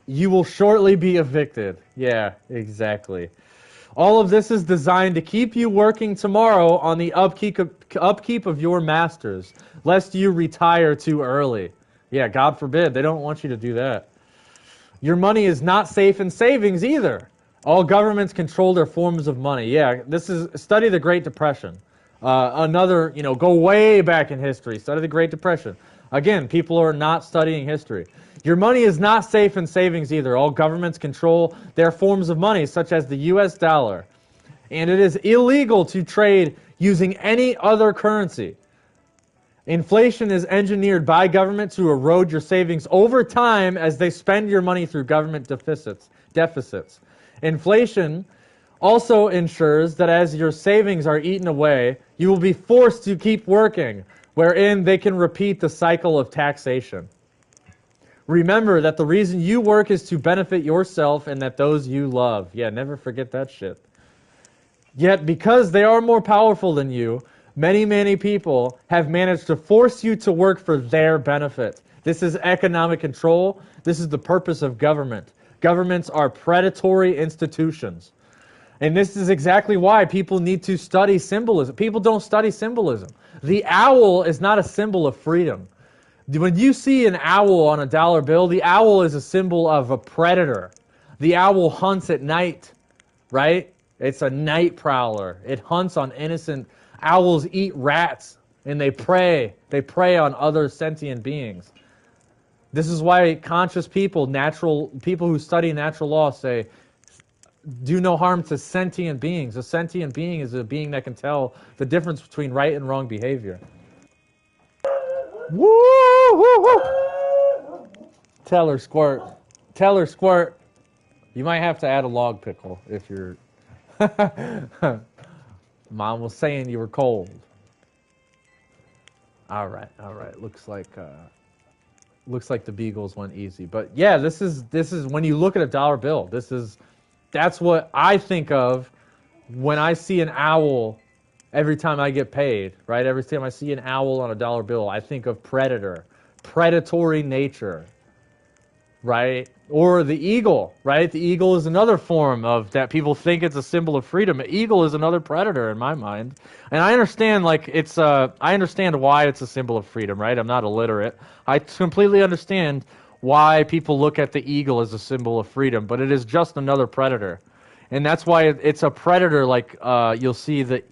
You will shortly be evicted. Yeah, exactly. All of this is designed to keep you working tomorrow on the upkeep of your masters, lest you retire too early. Yeah, God forbid. They don't want you to do that. Your money is not safe in savings either. All governments control their forms of money. Yeah, study the Great Depression. Go way back in history. Study the Great Depression. Again, people are not studying history. Your money is not safe in savings either. All governments control their forms of money, such as the U.S. dollar. And it is illegal to trade using any other currency. Inflation is engineered by government to erode your savings over time as they spend your money through government deficits. Inflation also ensures that as your savings are eaten away, you will be forced to keep working, wherein they can repeat the cycle of taxation. Remember that the reason you work is to benefit yourself and that those you love. Yeah, never forget that shit. Yet, because they are more powerful than you, many people have managed to force you to work for their benefit. This is economic control. This is the purpose of government. Governments are predatory institutions. And this is exactly why people need to study symbolism. People don't study symbolism. The owl is not a symbol of freedom. When you see an owl on a dollar bill, the owl is a symbol of a predator. The owl hunts at night, right? It's a night prowler. It hunts on innocent. Owls eat rats, and they prey. They prey on other sentient beings. This is why conscious people, natural people who study natural law say, do no harm to sentient beings. A sentient being is a being that can tell the difference between right and wrong behavior. Woo! Woo! Woo! Tell her, Squirt. Tell her, Squirt. You might have to add a log pickle if you're... Mom was saying you were cold. All right. Looks like the Beagles went easy. But yeah, this is when you look at a dollar bill. That's what I think of when I see an owl. Every time I get paid, right? Every time I see an owl on a dollar bill, I think of predator, predatory nature, right? Or the eagle, right? The eagle is another form of that. People think it's a symbol of freedom. An eagle is another predator in my mind, and I understand I understand why it's a symbol of freedom, right? I'm not illiterate. I completely understand why people look at the eagle as a symbol of freedom, but it is just another predator, and that's why it's a predator. You'll see the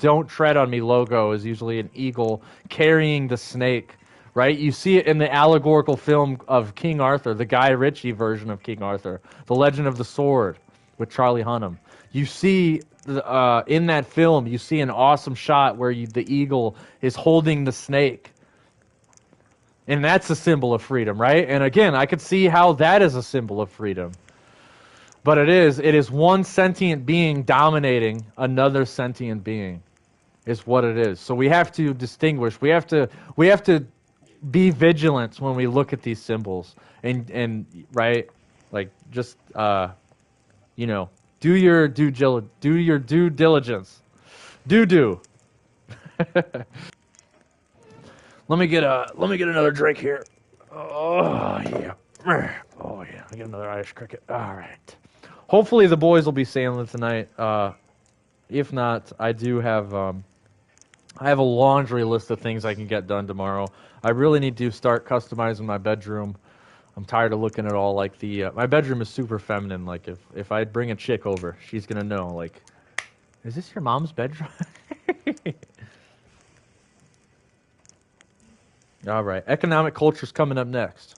"Don't Tread on Me" logo is usually an eagle carrying the snake. Right? You see it in the allegorical film of King Arthur, the Guy Ritchie version of King Arthur, The Legend of the Sword with Charlie Hunnam. You see, in that film, you see an awesome shot where the eagle is holding the snake. And that's a symbol of freedom, right? And again, I could see how that is a symbol of freedom. But it is one sentient being dominating another sentient being, is what it is. So we have to distinguish. We have to be vigilant when we look at these symbols, and right, just do your due diligence. Do. Let me get another drink here. Oh yeah. I get another Irish cricket. All right. Hopefully the boys will be sailing tonight. If not, I have a laundry list of things I can get done tomorrow. I really need to start customizing my bedroom. I'm tired of looking at all my bedroom is super feminine. Like if I bring a chick over, she's gonna know, is this your mom's bedroom? All right, economic culture's coming up next.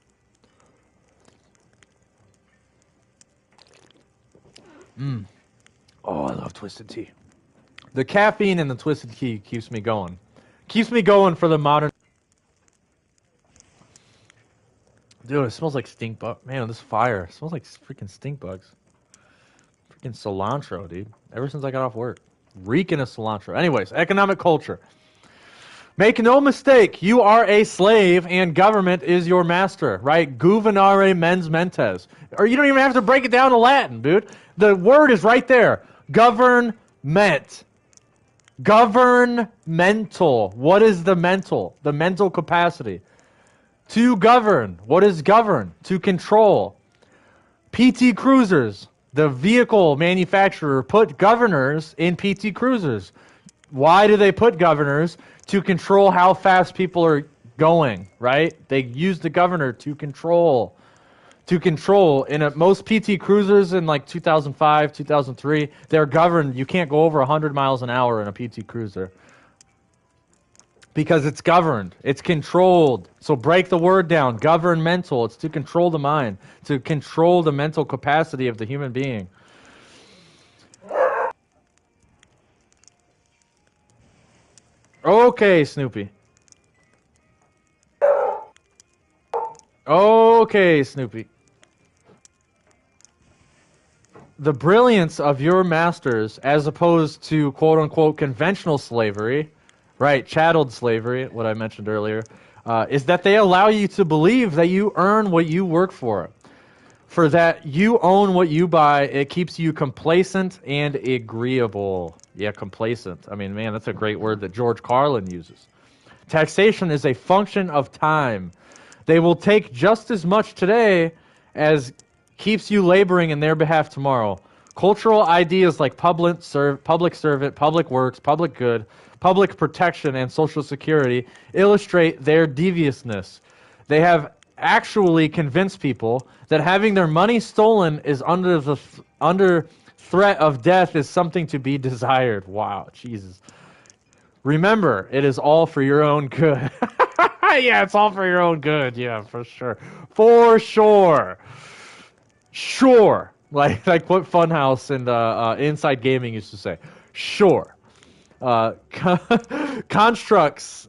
Oh, I love twisted tea. The caffeine in the twisted tea keeps me going. Keeps me going for the modern... Dude, it smells like stink bug. Man, this fire. It smells like freaking stink bugs. Freaking cilantro, dude. Ever since I got off work. Reeking of cilantro. Anyways, economic culture. Make no mistake, you are a slave and government is your master, right? Governare mens mentes. Or you don't even have to break it down to Latin, dude. The word is right there. Government. Governmental. What is the mental? The mental capacity. To govern. What is govern? To control. PT Cruisers. The vehicle manufacturer put governors in PT Cruisers. Why do they put governors? To control how fast people are going, right? They use the governor to control. Most PT Cruisers in 2005, 2003, they're governed. You can't go over 100 miles an hour in a PT Cruiser because it's governed. It's controlled. So break the word down. Governmental. It's to control the mind, to control the mental capacity of the human being. Okay, Snoopy. Okay, Snoopy. The brilliance of your masters, as opposed to quote-unquote conventional slavery, right, chattel slavery, what I mentioned earlier, is that they allow you to believe that you earn what you work for. For that you own what you buy, it keeps you complacent and agreeable. Yeah, complacent. I mean, man, that's a great word that George Carlin uses. Taxation is a function of time. They will take just as much today as keeps you laboring in their behalf tomorrow. Cultural ideas like public servant, public works, public good, public protection, and social security illustrate their deviousness. They have actually convinced people that having their money stolen is under threat of death is something to be desired. Wow, Jesus. Remember, it is all for your own good. Yeah, it's all for your own good. Yeah, for sure. For sure. Sure. Like what Funhouse and Inside Gaming used to say. Sure. Constructs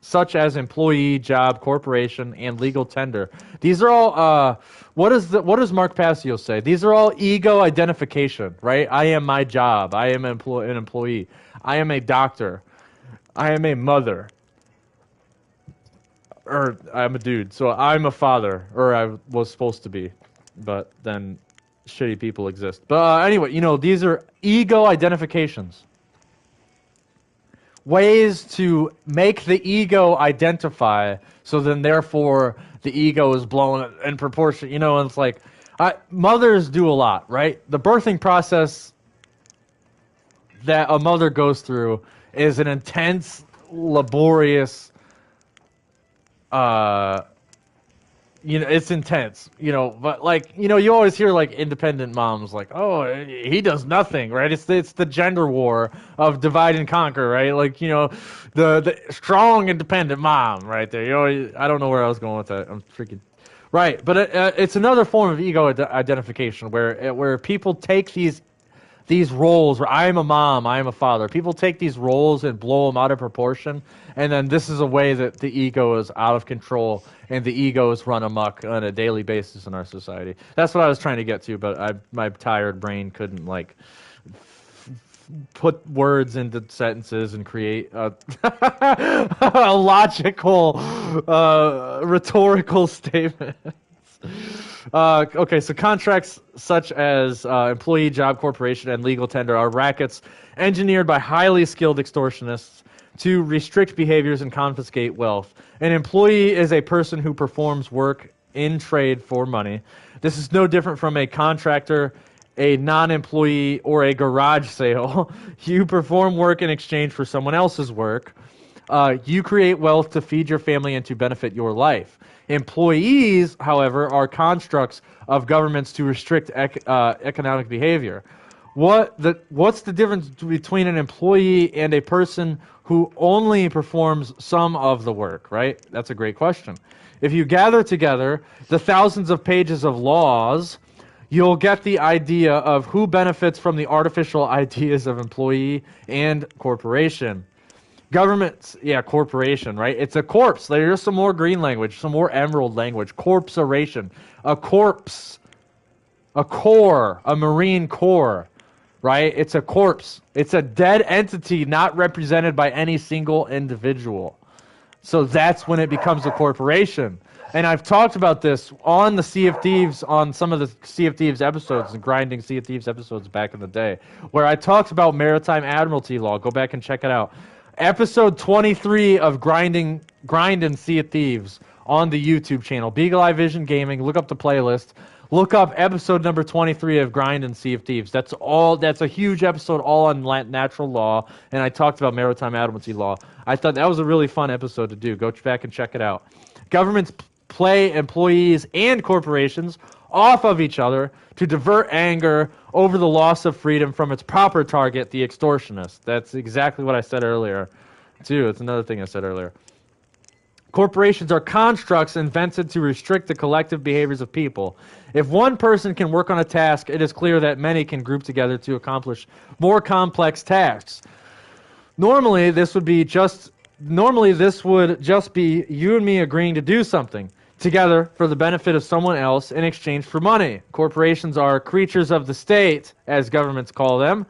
such as employee, job, corporation, and legal tender. These are all what does Mark Passio say? These are all ego identification, right? I am my job. I am an employee. I am a doctor. I am a mother. Or I'm a dude. So I'm a father, or I was supposed to be. But then shitty people exist. But anyway, these are ego identifications. Ways to make the ego identify, so then therefore the ego is blown in proportion. And it's like, mothers do a lot, right? The birthing process that a mother goes through is an intense, laborious, it's intense, but you always hear like independent moms like, oh, he does nothing, right? It's the gender war of divide and conquer, right? The strong independent mom right there. I don't know where I was going with that. I'm freaking right, but it's another form of ego identification where people take these roles where I am a mom, I am a father. People take these roles and blow them out of proportion, and then this is a way that the ego is out of control and the ego is run amok on a daily basis in our society. That's what I was trying to get to, but my tired brain couldn't put words into sentences and create a logical, rhetorical statement. Okay, so contracts such as employee, job, corporation, and legal tender are rackets engineered by highly skilled extortionists to restrict behaviors and confiscate wealth. An employee is a person who performs work in trade for money. This is no different from a contractor, a non-employee, or a garage sale. You perform work in exchange for someone else's work. You create wealth to feed your family and to benefit your life. Employees, however, are constructs of governments to restrict economic behavior. What's the difference between an employee and a person who only performs some of the work, right? That's a great question. If you gather together the thousands of pages of laws, you'll get the idea of who benefits from the artificial ideas of employee and corporation. Governments, corporation, right? It's a corpse. There's some more green language, some more emerald language. Corpsoration. A corpse. A core. A marine core, right? It's a corpse. It's a dead entity not represented by any single individual. So that's when it becomes a corporation. And I've talked about this on the Sea of Thieves, on some of the Sea of Thieves episodes, and Grinding Sea of Thieves episodes back in the day, where I talked about maritime admiralty law. Go back and check it out. Episode 23 of Grindin Sea of Thieves on the YouTube channel. Beagle Eye Vision Gaming. Look up the playlist. Look up episode number 23 of Grindin Sea of Thieves. That's a huge episode all on natural law, and I talked about maritime admiralty law. I thought that was a really fun episode to do. Go back and check it out. Governments play employees and corporations off of each other to divert anger over the loss of freedom from its proper target, the extortionist. That's exactly what I said earlier, too. It's another thing I said earlier. Corporations are constructs invented to restrict the collective behaviors of people. If one person can work on a task, it is clear that many can group together to accomplish more complex tasks. Normally, this would just be you and me agreeing to do something together for the benefit of someone else in exchange for money. Corporations are creatures of the state, as governments call them,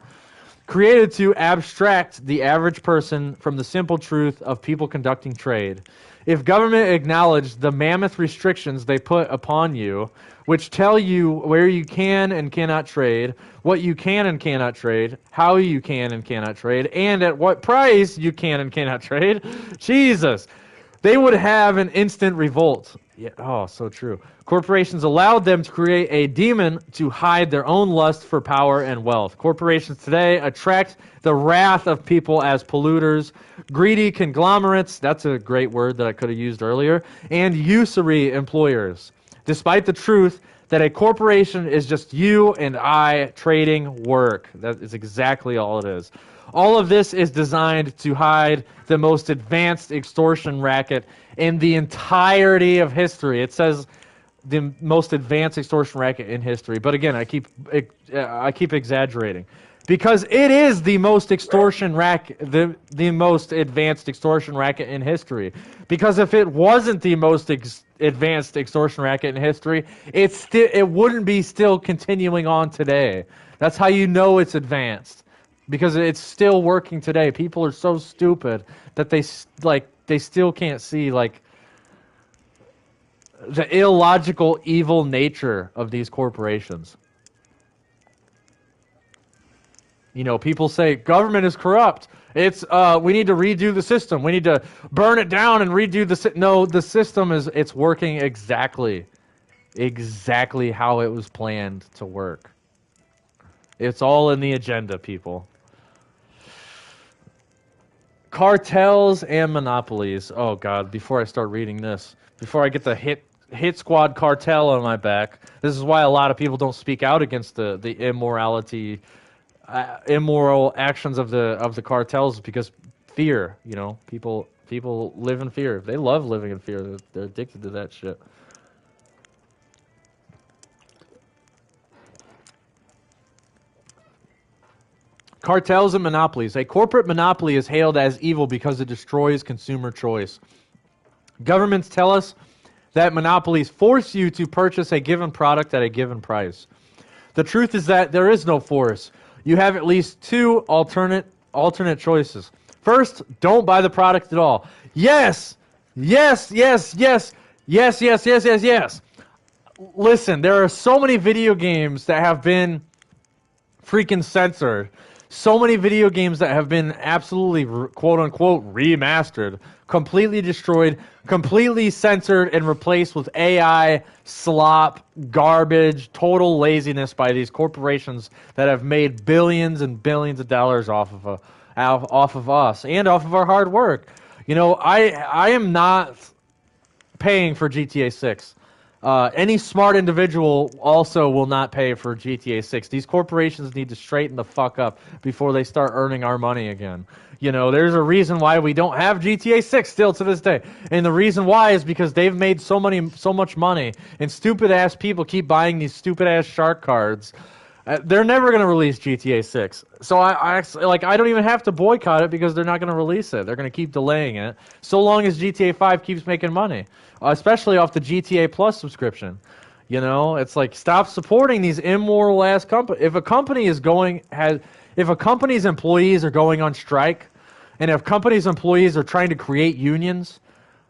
created to abstract the average person from the simple truth of people conducting trade. If government acknowledged the mammoth restrictions they put upon you, which tell you where you can and cannot trade, what you can and cannot trade, how you can and cannot trade, and at what price you can and cannot trade, Jesus, they would have an instant revolt. Yeah, oh, so true. Corporations allowed them to create a demon to hide their own lust for power and wealth. Corporations today attract the wrath of people as polluters, greedy conglomerates, that's a great word that I could have used earlier, and usury employers. despite the truth that a corporation is just you and I trading work. That is exactly all it is. All of this is designed to hide the most advanced extortion racket in the entirety of history. It says the most advanced extortion racket in history. But again, I keep exaggerating because it is the most extortion racket, the most advanced extortion racket in history. Because if it wasn't the most advanced extortion racket in history, it wouldn't be still continuing on today. That's how you know it's advanced, because it's still working today. People are so stupid that they still can't see like the illogical, evil nature of these corporations. You know, people say government is corrupt. It's we need to redo the system. We need to burn it down and redo the No, the system it's working exactly how it was planned to work. It's all in the agenda, people. Cartels and monopolies. Oh God, before I start reading this, before I get the hit squad cartel on my back, this is why a lot of people don't speak out against the immorality, immoral actions of the cartels, because fear. You know, people live in fear. They love living in fear. They're addicted to that shit. Cartels and monopolies. A corporate monopoly is hailed as evil because it destroys consumer choice. Governments tell us that monopolies force you to purchase a given product at a given price. The truth is that there is no force. You have at least two alternate choices. First, don't buy the product at all. Yes. Listen, there are so many video games that have been freaking censored. So many video games that have been absolutely quote-unquote remastered, completely destroyed, completely censored, and replaced with AI, slop, garbage, total laziness by these corporations that have made billions and billions of dollars off of us and off of our hard work. You know, I am not paying for GTA 6. Any smart individual also will not pay for GTA 6. These corporations need to straighten the fuck up before they start earning our money again. You know, there's a reason why we don't have GTA 6 still to this day. And the reason why is because they've made so much money, and stupid ass people keep buying these stupid ass shark cards. They're never going to release GTA 6. So I don't even have to boycott it, because they're not going to release it. They're going to keep delaying it so long as GTA 5 keeps making money, especially off the GTA Plus subscription. You know, it's like, stop supporting these immoral ass companies. If a company's employees are going on strike, and if companies' employees are trying to create unions,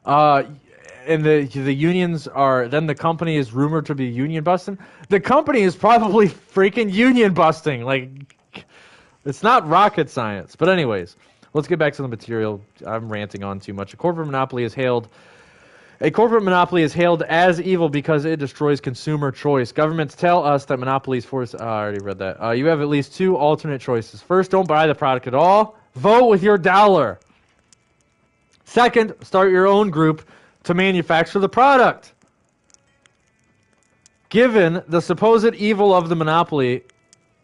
and the unions are, then the company is rumored to be union busting, the company is probably freaking union busting. Like, it's not rocket science. But anyways, let's get back to the material. I'm ranting on too much. A corporate monopoly is hailed as evil because it destroys consumer choice. Governments tell us that monopolies force... I already read that. You have at least two alternate choices. First, don't buy the product at all. Vote with your dollar. Second, start your own group to manufacture the product. Given the supposed evil of the monopoly,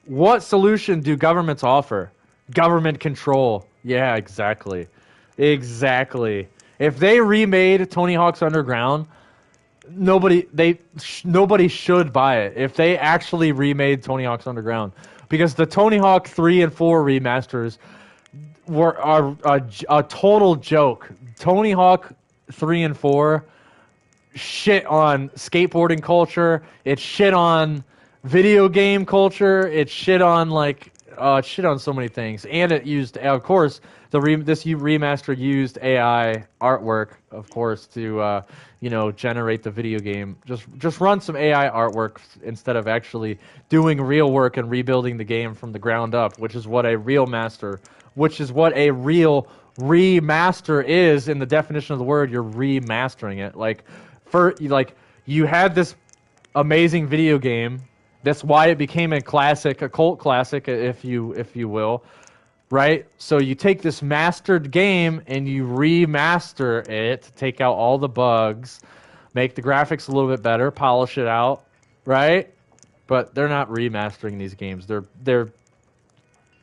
what solution do governments offer? Government control. Yeah, exactly. If they remade Tony Hawk's Underground, nobody should buy it. If they actually remade Tony Hawk's Underground, because the Tony Hawk 3 and 4 remasters are a total joke. Tony Hawk 3 and 4 shit on skateboarding culture. It shit on video game culture. It shit on so many things. And it used, of course, this remaster used AI artwork, of course, to generate the video game. Just run some AI artwork instead of actually doing real work and rebuilding the game from the ground up, which is what a real remaster is in the definition of the word. You're remastering it. You had this amazing video game. That's why it became a classic, a cult classic, if you will, right? So you take this mastered game and you remaster it to take out all the bugs, make the graphics a little bit better, polish it out, right? But they're not remastering these games. They're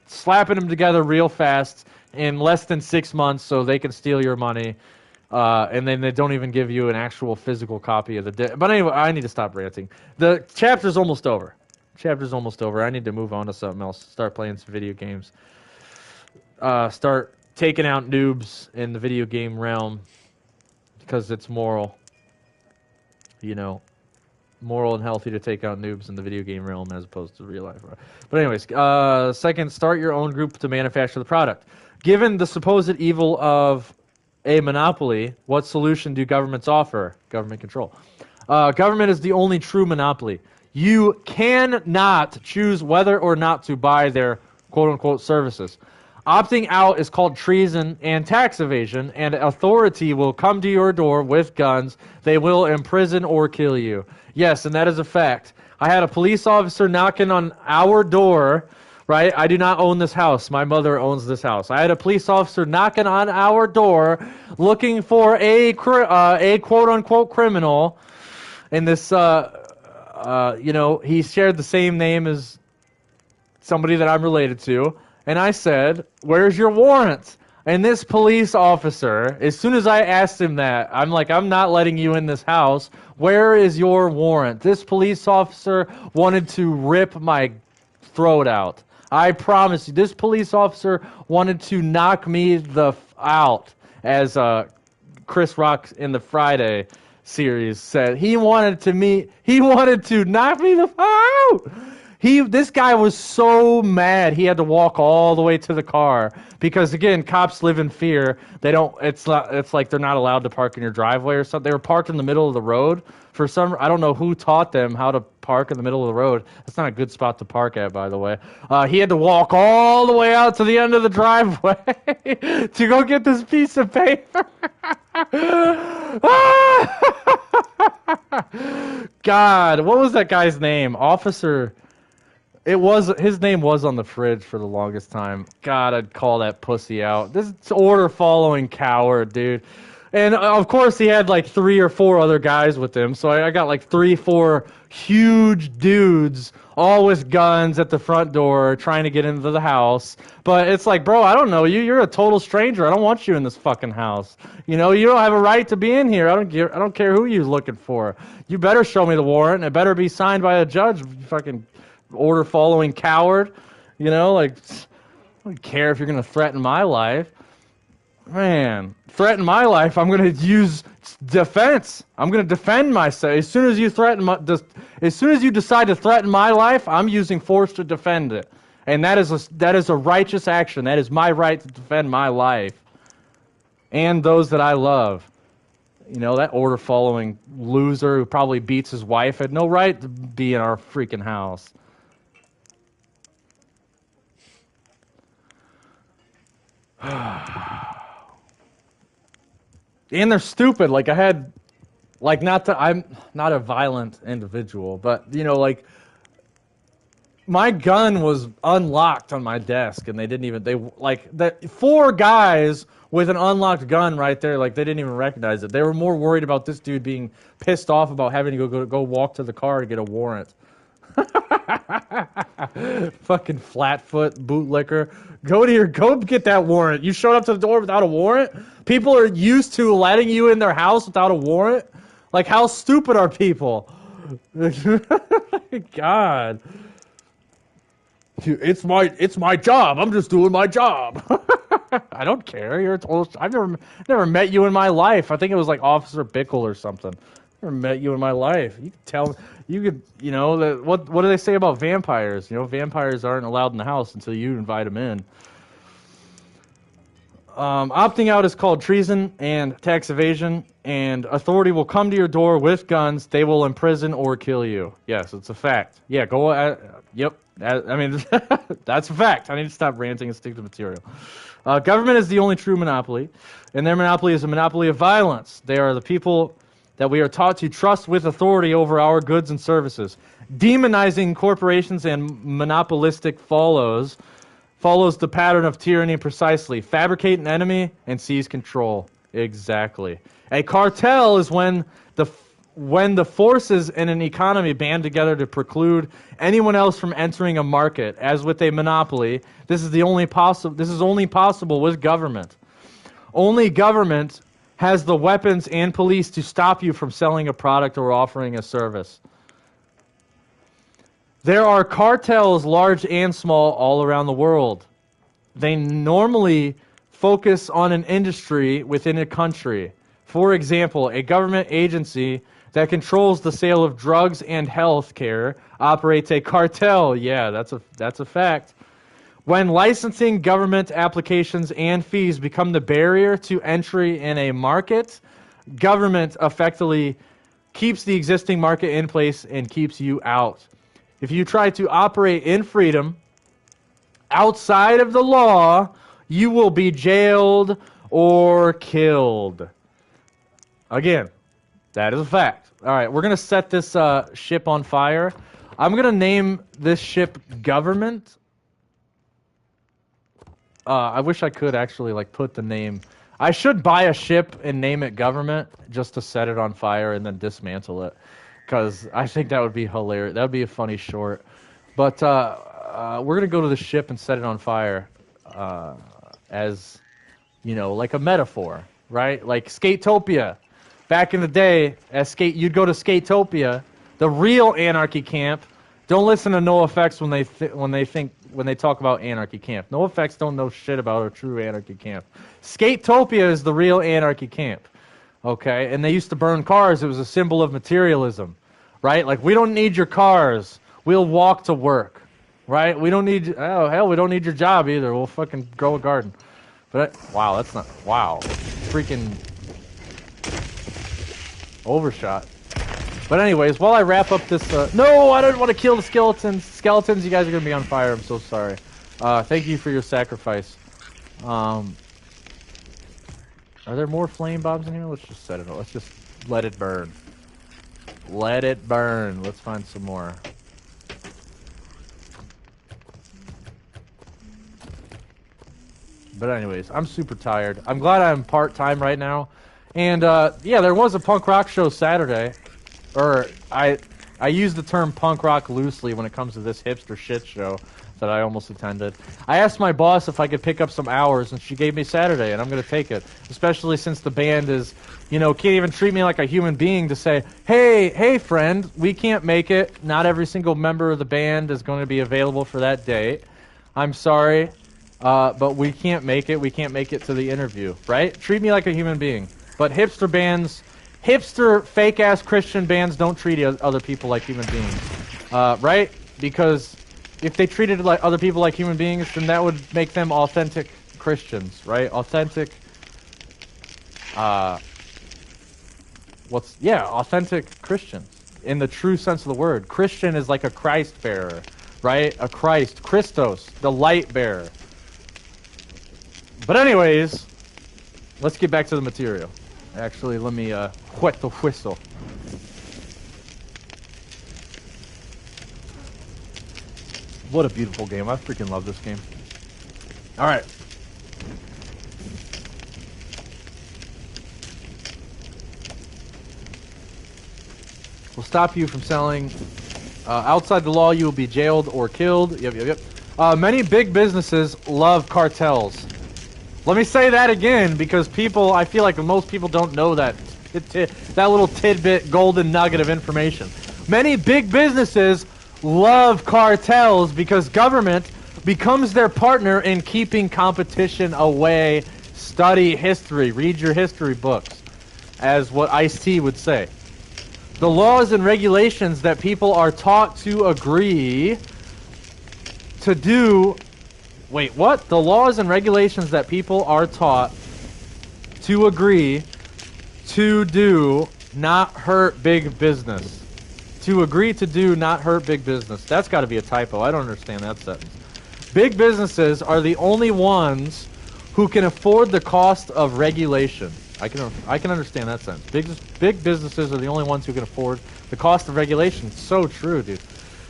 slapping them together real fast in less than 6 months so they can steal your money. And then they don't even give you an actual physical copy of the But anyway, I need to stop ranting. The chapter's almost over. I need to move on to something else. Start playing some video games. Start taking out noobs in the video game realm because it's moral. You know, moral and healthy to take out noobs in the video game realm as opposed to real life. But anyways, second, start your own group to manufacture the product. Given the supposed evil of a monopoly, what solution do governments offer? Government control. Government is the only true monopoly. You cannot choose whether or not to buy their quote-unquote services. Opting out is called treason and tax evasion, and authority will come to your door with guns. They will imprison or kill you. Yes, and that is a fact. I had a police officer knocking on our door, right? I do not own this house. My mother owns this house. I had a police officer knocking on our door looking for a quote-unquote criminal, and this, he shared the same name as somebody that I'm related to. And I said, "Where's your warrant?" And this police officer, as soon as I asked him that, I'm like, "I'm not letting you in this house. Where is your warrant?" This police officer wanted to rip my throat out. I promise you, this police officer wanted to knock me out, as Chris Rock in the Friday series said. He wanted to knock me the out. This guy was so mad he had to walk all the way to the car because, again, cops live in fear. It's like they're not allowed to park in your driveway or something. They were parked in the middle of the road I don't know who taught them how to park in the middle of the road. That's not a good spot to park at, by the way. He had to walk all the way out to the end of the driveway to go get this piece of paper. God, what was that guy's name? Officer... his name was on the fridge for the longest time. God, I'd call that pussy out. This order following coward, dude. And of course he had like 3 or 4 other guys with him. So I got like 3, 4 huge dudes, all with guns at the front door trying to get into the house. But it's like, bro, I don't know you. You're a total stranger. I don't want you in this fucking house. You know, you don't have a right to be in here. I don't care who you're looking for. You better show me the warrant. It better be signed by a judge, you fucking order following coward. You know, like, I don't care if you're going to threaten my life. Man, threaten my life, I'm going to use defense. I'm going to defend myself. As soon as you decide to threaten my life, I'm using force to defend it. And that is a righteous action. That is my right to defend my life and those that I love. You know, that order following loser who probably beats his wife had no right to be in our freaking house. And they're stupid. Like, I'm not a violent individual, but, you know, like, my gun was unlocked on my desk, and the 4 guys with an unlocked gun right there, like, they didn't even recognize it. They were more worried about this dude being pissed off about having to go walk to the car to get a warrant. Fucking flatfoot bootlicker. Go get that warrant. You showed up to the door without a warrant? People are used to letting you in their house without a warrant? Like, how stupid are people? God. It's my job. I'm just doing my job. I don't care. You're a total... I've never met you in my life. I think it was like Officer Bickle or something. Never met you in my life. You could tell. You know, what do they say about vampires? You know, vampires aren't allowed in the house until you invite them in. Opting out is called treason and tax evasion, and authority will come to your door with guns. They will imprison or kill you. Yes, it's a fact. Yeah, yep. I mean, that's a fact. I need to stop ranting and stick to material. Government is the only true monopoly, and their monopoly is a monopoly of violence. They are the people that we are taught to trust with authority over our goods and services. Demonizing corporations and monopolistic follows the pattern of tyranny precisely. Fabricate an enemy and seize control. Exactly. A cartel is when when the forces in an economy band together to preclude anyone else from entering a market, as with a monopoly, this is only possible with government. Only government has the weapons and police to stop you from selling a product or offering a service. There are cartels, large and small, all around the world. They normally focus on an industry within a country. For example, a government agency that controls the sale of drugs and health care operates a cartel. Yeah, that's a fact. When licensing government applications and fees become the barrier to entry in a market, government effectively keeps the existing market in place and keeps you out. If you try to operate in freedom outside of the law, you will be jailed or killed. Again, that is a fact. All right, we're going to set this ship on fire. I'm going to name this ship Government. I wish I could actually put the name. I should buy a ship and name it Government just to set it on fire and then dismantle it, because I think that would be hilarious. That would be a funny short. But we're gonna go to the ship and set it on fire, as like a metaphor, right? Like Skatopia. Back in the day, you'd go to Skatopia, the real anarchy camp. Don't listen to NoFX when they talk about anarchy camp. NoFX don't know shit about a true anarchy camp. Skatopia is the real anarchy camp, okay? And they used to burn cars. It was a symbol of materialism, right? Like, we don't need your cars. We'll walk to work, right? We don't need, oh, hell, we don't need your job either. We'll fucking grow a garden. But, wow, that's not, wow. Freaking overshot. But anyways, while I wrap up this, no, I don't want to kill the skeletons. Skeletons, you guys are going to be on fire. I'm so sorry. Thank you for your sacrifice. Are there more flame bombs in here? Let's just set it up. Let's just let it burn. Let it burn. Let's find some more. But anyways, I'm super tired. I'm glad I'm part-time right now. And, yeah, there was a punk rock show Saturday. Or, I use the term punk rock loosely when it comes to this hipster shit show that I almost attended. I asked my boss if I could pick up some hours, and she gave me Saturday, and I'm going to take it. Especially since the band is, can't even treat me like a human being to say, hey, friend, we can't make it. Not every single member of the band is going to be available for that date. I'm sorry, but we can't make it. We can't make it to the interview, right? Treat me like a human being. But hipster bands... Hipster, fake-ass Christian bands don't treat other people like human beings, right? Because if they treated other people like human beings, then that would make them authentic Christians, right? Authentic, authentic Christians in the true sense of the word. Christian is like a Christ bearer, right? A Christos, the light bearer. But anyways, let's get back to the material. Actually, let me wet the whistle. What a beautiful game. I freaking love this game. Alright. We'll stop you from selling. Outside the law, you will be jailed or killed. Yep. Many big businesses love cartels. Let me say that again, because I feel like most people don't know that little tidbit, golden nugget of information. Many big businesses love cartels because government becomes their partner in keeping competition away. Study history. Read your history books, as what Ice-T would say. The laws and regulations that people are taught to agree to do... Wait, what? The laws and regulations that people are taught to agree to do not hurt big business. To agree to do not hurt big business. That's got to be a typo. I don't understand that sentence. Big businesses are the only ones who can afford the cost of regulation. I can understand that sentence. Big businesses are the only ones who can afford the cost of regulation. So true, dude.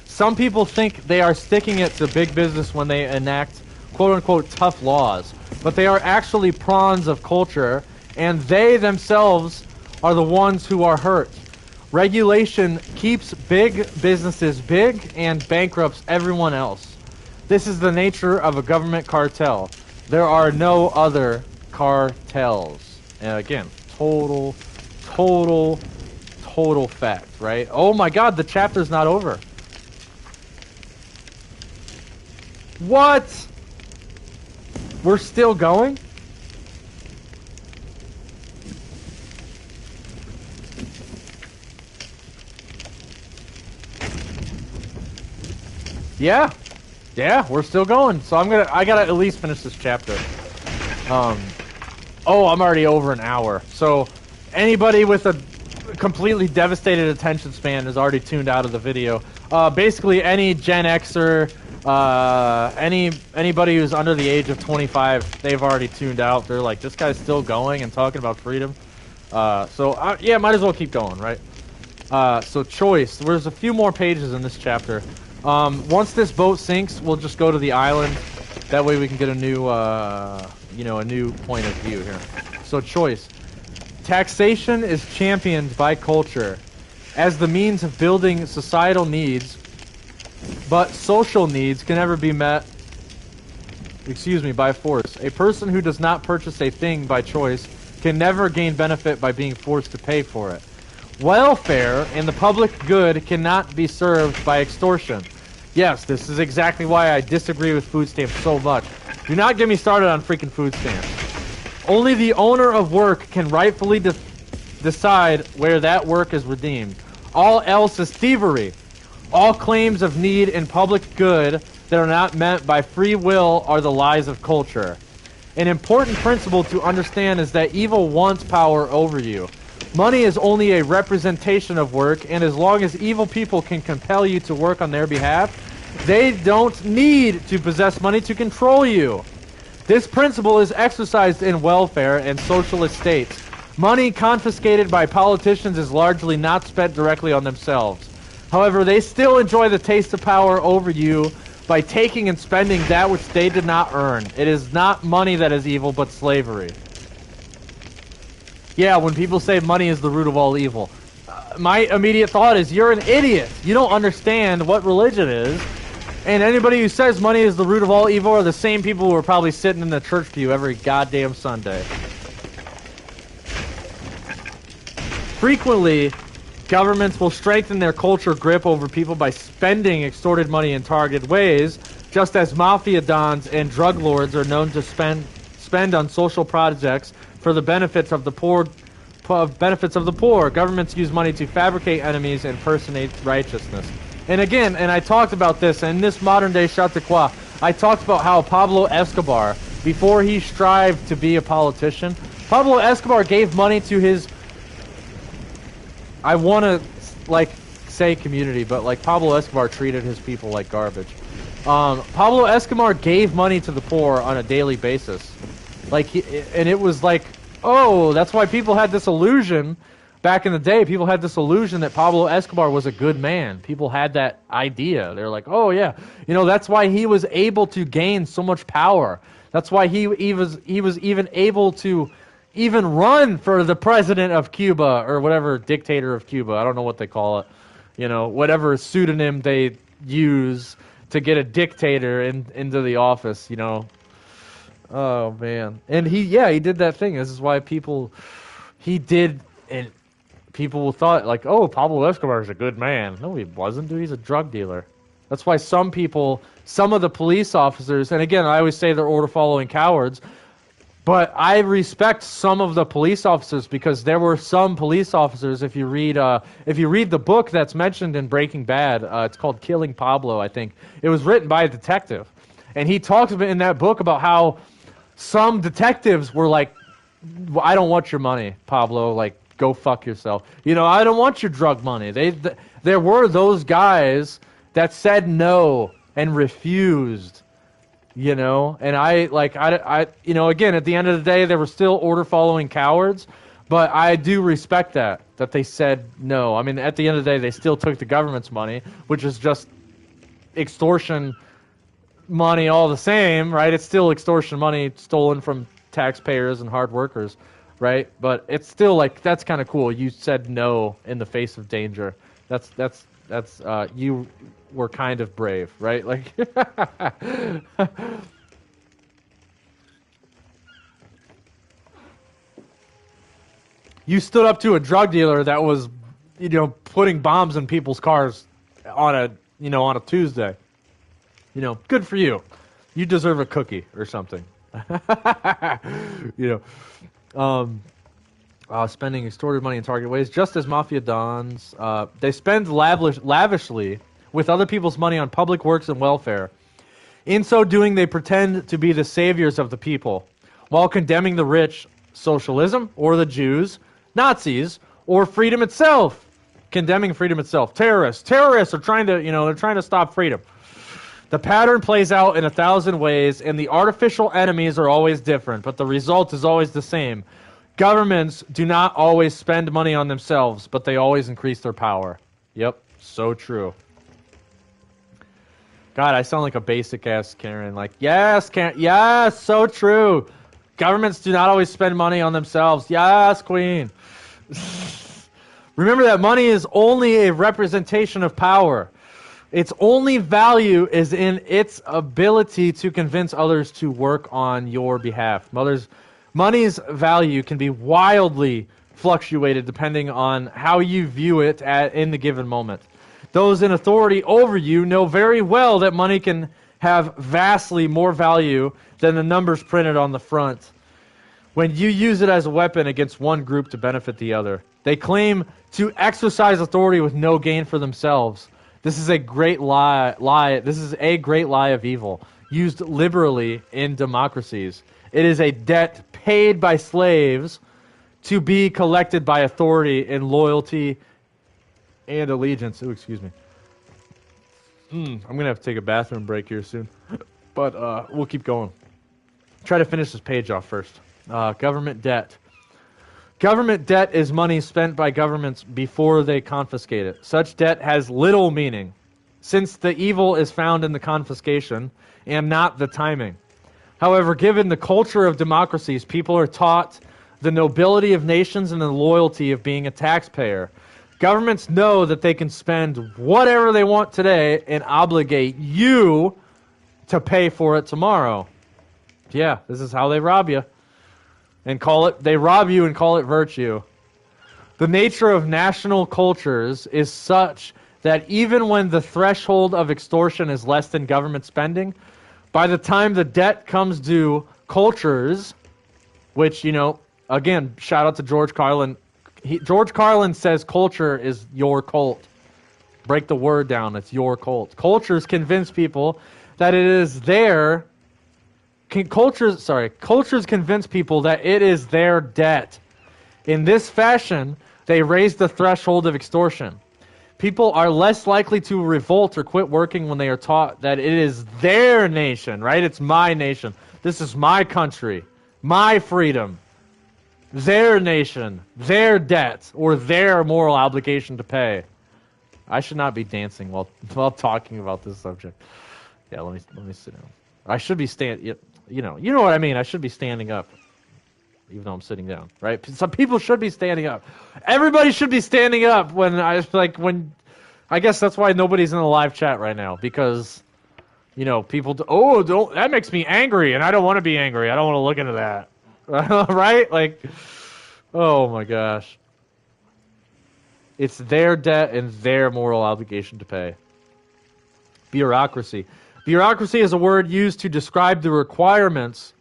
Some people think they are sticking it to big business when they enact quote-unquote tough laws, but they are actually pawns of culture, and they themselves are the ones who are hurt. Regulation keeps big businesses big and bankrupts everyone else. This is the nature of a government cartel. There are no other cartels. And again, total fact, right? Oh my god, the chapter's not over. What? We're still going? Yeah, we're still going. So I gotta at least finish this chapter. Oh, I'm already over an hour. So anybody with a completely devastated attention span is already tuned out of the video. Basically any Gen Xer, anybody who's under the age of 25, they've already tuned out. They're like, this guy's still going and talking about freedom. Yeah, might as well keep going, right? So choice. There's a few more pages in this chapter. Once this boat sinks, we'll just go to the island. That way we can get a new, a new point of view here. So choice. Taxation is championed by culture as the means of building societal needs, but social needs can never be met, by force. A person who does not purchase a thing by choice can never gain benefit by being forced to pay for it. Welfare and the public good cannot be served by extortion. Yes, this is exactly why I disagree with food stamps so much. Do not get me started on freaking food stamps. Only the owner of work can rightfully decide where that work is redeemed. All else is thievery. All claims of need and public good that are not met by free will are the lies of culture. An important principle to understand is that evil wants power over you. Money is only a representation of work, and as long as evil people can compel you to work on their behalf, they don't need to possess money to control you. This principle is exercised in welfare and socialist states. Money confiscated by politicians is largely not spent directly on themselves. However, they still enjoy the taste of power over you by taking and spending that which they did not earn. It is not money that is evil, but slavery. Yeah, when people say money is the root of all evil, my immediate thought is you're an idiot. You don't understand what religion is. And anybody who says money is the root of all evil are the same people who are probably sitting in the church pew every goddamn Sunday. Frequently, governments will strengthen their culture grip over people by spending extorted money in targeted ways, just as mafia dons and drug lords are known to spend on social projects for the benefits of the poor. Governments use money to fabricate enemies and personate righteousness. And again, and I talked about this in this modern day Chautauqua, I talked about how Pablo Escobar, before he strived to be a politician, Pablo Escobar gave money to his, I want to say community, but Pablo Escobar treated his people like garbage. Pablo Escobar gave money to the poor on a daily basis. And it was oh, that's why people had this illusion. Back in the day, people had this illusion that Pablo Escobar was a good man. People had that idea. They're like, oh yeah, that's why he was able to gain so much power. That's why he was even able to even run for the president of Cuba or whatever, dictator of Cuba. I don't know what they call it. Whatever pseudonym they use to get a dictator into the office. Oh man, and he did that thing. This is why people thought oh, Pablo Escobar is a good man. No, he wasn't, dude. He's a drug dealer. That's why some of the police officers, and again, I always say they're order-following cowards, but I respect some of the police officers because there were some police officers. If you read the book that's mentioned in Breaking Bad, it's called Killing Pablo, I think. It was written by a detective, and he talks in that book about how some detectives were like, I don't want your money, Pablo. Go fuck yourself. I don't want your drug money. There were those guys that said no and refused, and again, at the end of the day, they were still order-following cowards, but I do respect that they said no. I mean, at the end of the day, they still took the government's money, which is just extortion money all the same, right? It's still extortion money stolen from taxpayers and hard workers. right? But it's still like that's kind of cool. You said no in the face of danger. That's you were kind of brave, right? Like you stood up to a drug dealer that was, putting bombs in people's cars on a Tuesday. Good for you. You deserve a cookie or something. Spending extorted money in target ways, just as mafia dons. They spend lavishly with other people's money on public works and welfare. In so doing, they pretend to be the saviors of the people, while condemning the rich, socialism, or the Jews, Nazis, or freedom itself. Condemning freedom itself. Terrorists are trying to, they're trying to stop freedom. The pattern plays out in 1,000 ways, and the artificial enemies are always different, but the result is always the same. Governments do not always spend money on themselves, but they always increase their power. Yep, so true. God, I sound like a basic-ass Karen. Like, yes, Karen, yes, so true. Governments do not always spend money on themselves. Yes, Queen. Remember that money is only a representation of power. Its only value is in its ability to convince others to work on your behalf. Money's value can be wildly fluctuated depending on how you view it in the given moment. Those in authority over you know very well that money can have vastly more value than the numbers printed on the front when you use it as a weapon against one group to benefit the other. They claim to exercise authority with no gain for themselves. This is a great lie. This is a great lie of evil, used liberally in democracies. It is a debt paid by slaves to be collected by authority in loyalty and allegiance. Oh, excuse me. I'm going to have to take a bathroom break here soon. But we'll keep going. Try to finish this page off first. Government debt. Government debt is money spent by governments before they confiscate it. Such debt has little meaning, since the evil is found in the confiscation and not the timing. However, given the culture of democracies, people are taught the nobility of nations and the loyalty of being a taxpayer. Governments know that they can spend whatever they want today and obligate you to pay for it tomorrow. Yeah, this is how they rob you. They rob you and call it virtue. The nature of national cultures is such that even when the threshold of extortion is less than government spending, by the time the debt comes due, cultures, which, again, shout out to George Carlin. George Carlin says culture is your cult. Break the word down, it's your cult. Cultures convince people that it is their Cultures convince people that it is their debt. In this fashion, they raise the threshold of extortion. People are less likely to revolt or quit working when they are taught that it is their nation, right? It's my nation. This is my country, my freedom, their nation, their debt, or their moral obligation to pay. I should not be dancing while talking about this subject. Yeah, let me sit down. I should be standing. You know what I mean. I should be standing up, even though I'm sitting down, right? Some people should be standing up. Everybody should be standing up when I guess that's why nobody's in the live chat right now, because, people, that makes me angry, and I don't want to be angry. I don't want to look into that, right? Like, oh my gosh. It's their debt and their moral obligation to pay. Bureaucracy. Bureaucracy is a word used to describe the requirements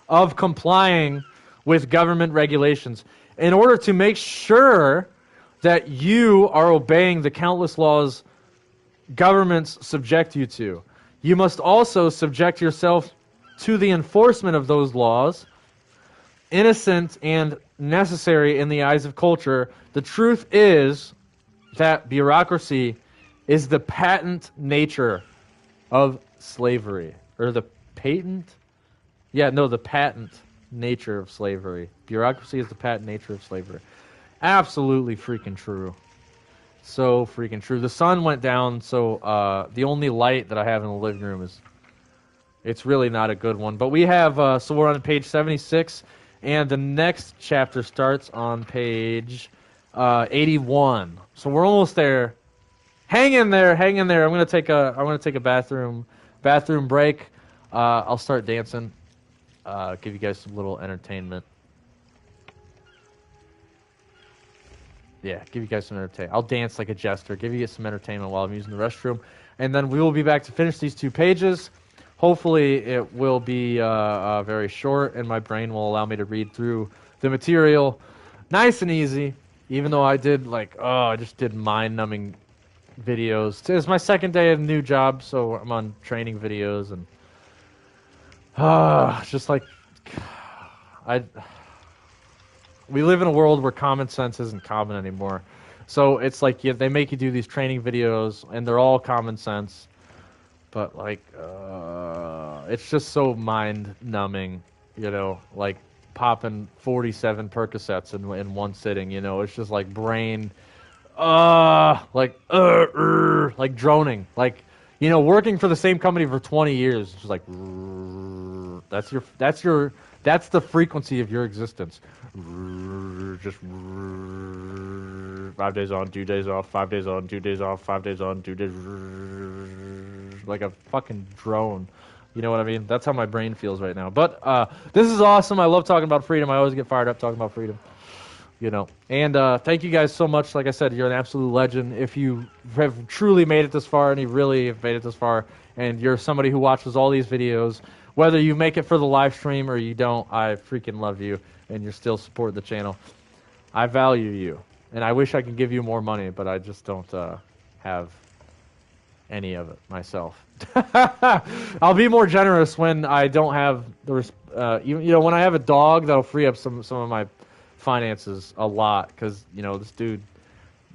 of complying with government regulations in order to make sure that you are obeying the countless laws governments subject you to. You must also subject yourself to the enforcement of those laws, innocent and necessary in the eyes of culture. The truth is that bureaucracy is the patent nature of slavery, or the patent nature of slavery. Bureaucracy is the patent nature of slavery. Absolutely freaking true. So freaking true. The sun went down, so the only light that I have in the living room it's really not a good one. But we have, so we're on page 76, And the next chapter starts on page 81. So we're almost there. Hang in there, hang in there. I'm gonna take a bathroom break. I'll start dancing. Give you guys some little entertainment. Yeah, give you guys some entertainment. I'll dance like a jester. Give you guys some entertainment while I'm using the restroom, and then we will be back to finish these 2 pages. Hopefully, it will be very short, and my brain will allow me to read through the material nice and easy. Even though I just did mind-numbing videos. It's my second day of a new job, so I'm on training videos, and just like we live in a world where common sense isn't common anymore. So it's like they make you do these training videos, and they're all common sense, but it's just so mind-numbing, like popping 47 Percocets in one sitting. It's just like brain, like droning, like working for the same company for 20 years. It's just like that's the frequency of your existence. Just 5 days on, 2 days off, 5 days on, 2 days off, 5 days on, 2 days, like a fucking drone. You know what I mean? That's how my brain feels right now. But this is awesome. I love talking about freedom. I always get fired up talking about freedom. And thank you guys so much. Like I said, you're an absolute legend. If you have truly made it this far, and you really have made it this far, and you're somebody who watches all these videos, whether you make it for the live stream or you don't, I freaking love you, and you're still supporting the channel. I value you, and I wish I could give you more money, but I just don't have any of it myself. I'll be more generous when I don't have the when I have a dog, that'll free up some of my finances a lot, because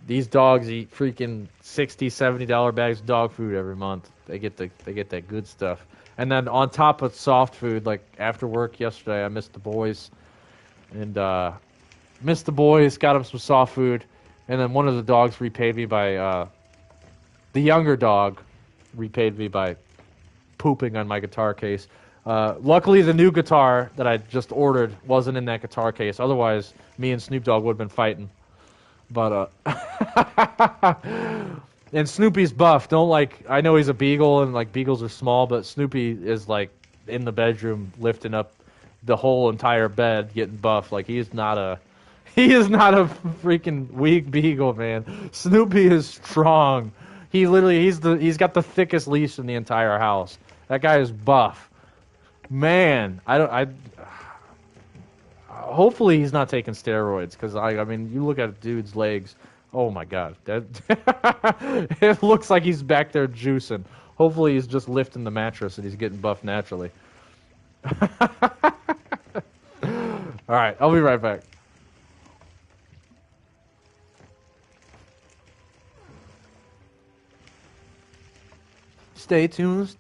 these dogs eat freaking $60-$70 bags of dog food every month. They get that good stuff, and then on top of soft food, like after work yesterday, I missed the boys, and got them some soft food, and then one of the dogs repaid me by the younger dog repaid me by pooping on my guitar case. Luckily, the new guitar that I just ordered wasn't in that guitar case. Otherwise, me and Snoop Dogg would have been fighting. But and Snoopy's buff. I know he's a beagle, and beagles are small, but Snoopy is in the bedroom lifting up the whole entire bed, getting buff. He is not a freaking weak beagle, man. Snoopy is strong. He's got the thickest leash in the entire house. That guy is buff. Man, hopefully he's not taking steroids, because I mean, you look at a dude's legs. Oh my God, it looks like he's back there juicing. Hopefully he's just lifting the mattress and he's getting buff naturally. All right, I'll be right back. Stay tuned.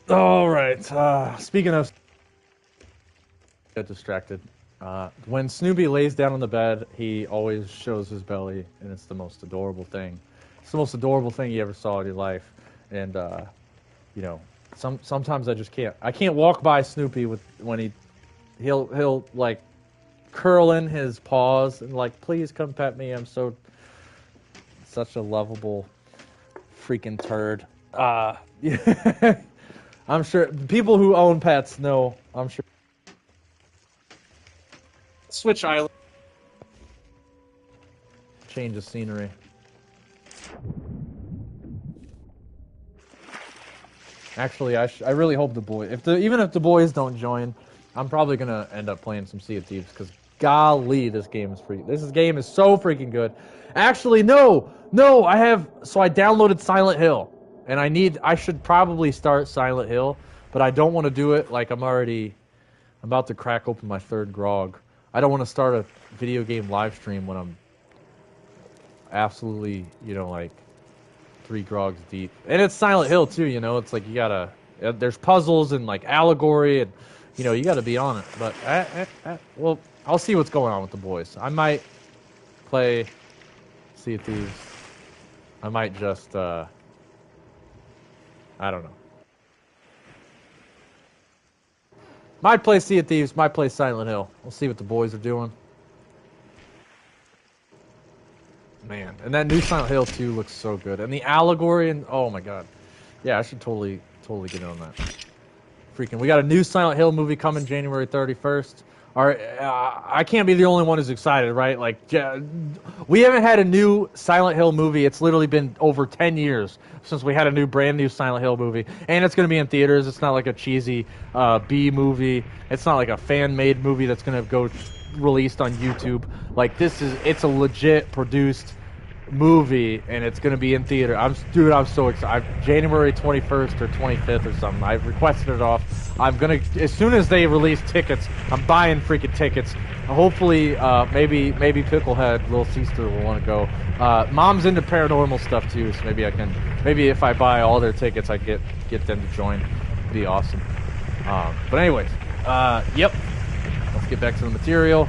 All right. Speaking of, get distracted. When Snoopy lays down on the bed, he always shows his belly, and it's the most adorable thing. It's the most adorable thing you ever saw in your life. And you know, sometimes I just can't. I can't walk by Snoopy when he'll like curl in his paws and like, please come pet me. I'm such a lovable freaking turd. Yeah. I'm sure people who own pets know. I'm sure. Switch Island. Change of scenery. Actually, I really hope the boys, even if the boys don't join, I'm probably gonna end up playing some Sea of Thieves because golly, this game is so freaking good. Actually, no, I downloaded Silent Hill, and I should probably start Silent Hill, but I don't want to do it like I'm about to crack open my third grog. I don't want to start a video game live stream when I'm absolutely, like 3 grogs deep. And it's Silent Hill too, it's like there's puzzles and like allegory and, you gotta be on it. But, well, I'll see what's going on with the boys. I might play Sea of Thieves. I might just, I don't know. Might play Sea of Thieves, might play Silent Hill. We'll see what the boys are doing. Man, and that new Silent Hill 2 looks so good. And the allegory, and oh my god. Yeah, I should totally get in on that. Freaking, we got a new Silent Hill movie coming January 31st. I can't be the only one who's excited, right? Like, we haven't had a new Silent Hill movie. It's literally been over 10 years since we had a brand new Silent Hill movie. And it's going to be in theaters. It's not like a cheesy B movie. It's not like a fan-made movie that's going to go released on YouTube. Like, it's a legit produced movie, and it's going to be in theater. I'm so excited. January 21st or 25th or something. I've requested it off. I'm going to, as soon as they release tickets, I'm buying freaking tickets. Hopefully, maybe Picklehead, little sister, will want to go. Mom's into paranormal stuff too, so maybe if I buy all their tickets, I get them to join. It'd be awesome. But anyways, yep. Let's get back to the material.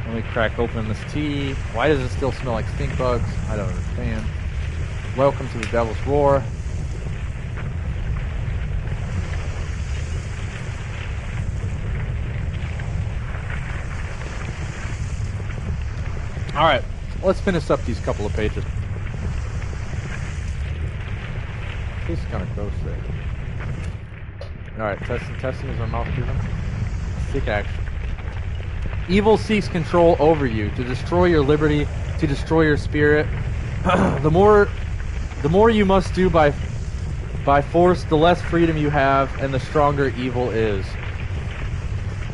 Let me crack open this tea. Why does it still smell like stink bugs? I don't understand. Welcome to the Devil's Roar. Alright, let's finish up these couple of pages. This is kind of gross there. Alright, testing. Is my mouth moving? Stick action. Evil seeks control over you, to destroy your liberty, to destroy your spirit. The more you must do by force, the less freedom you have, and the stronger evil is.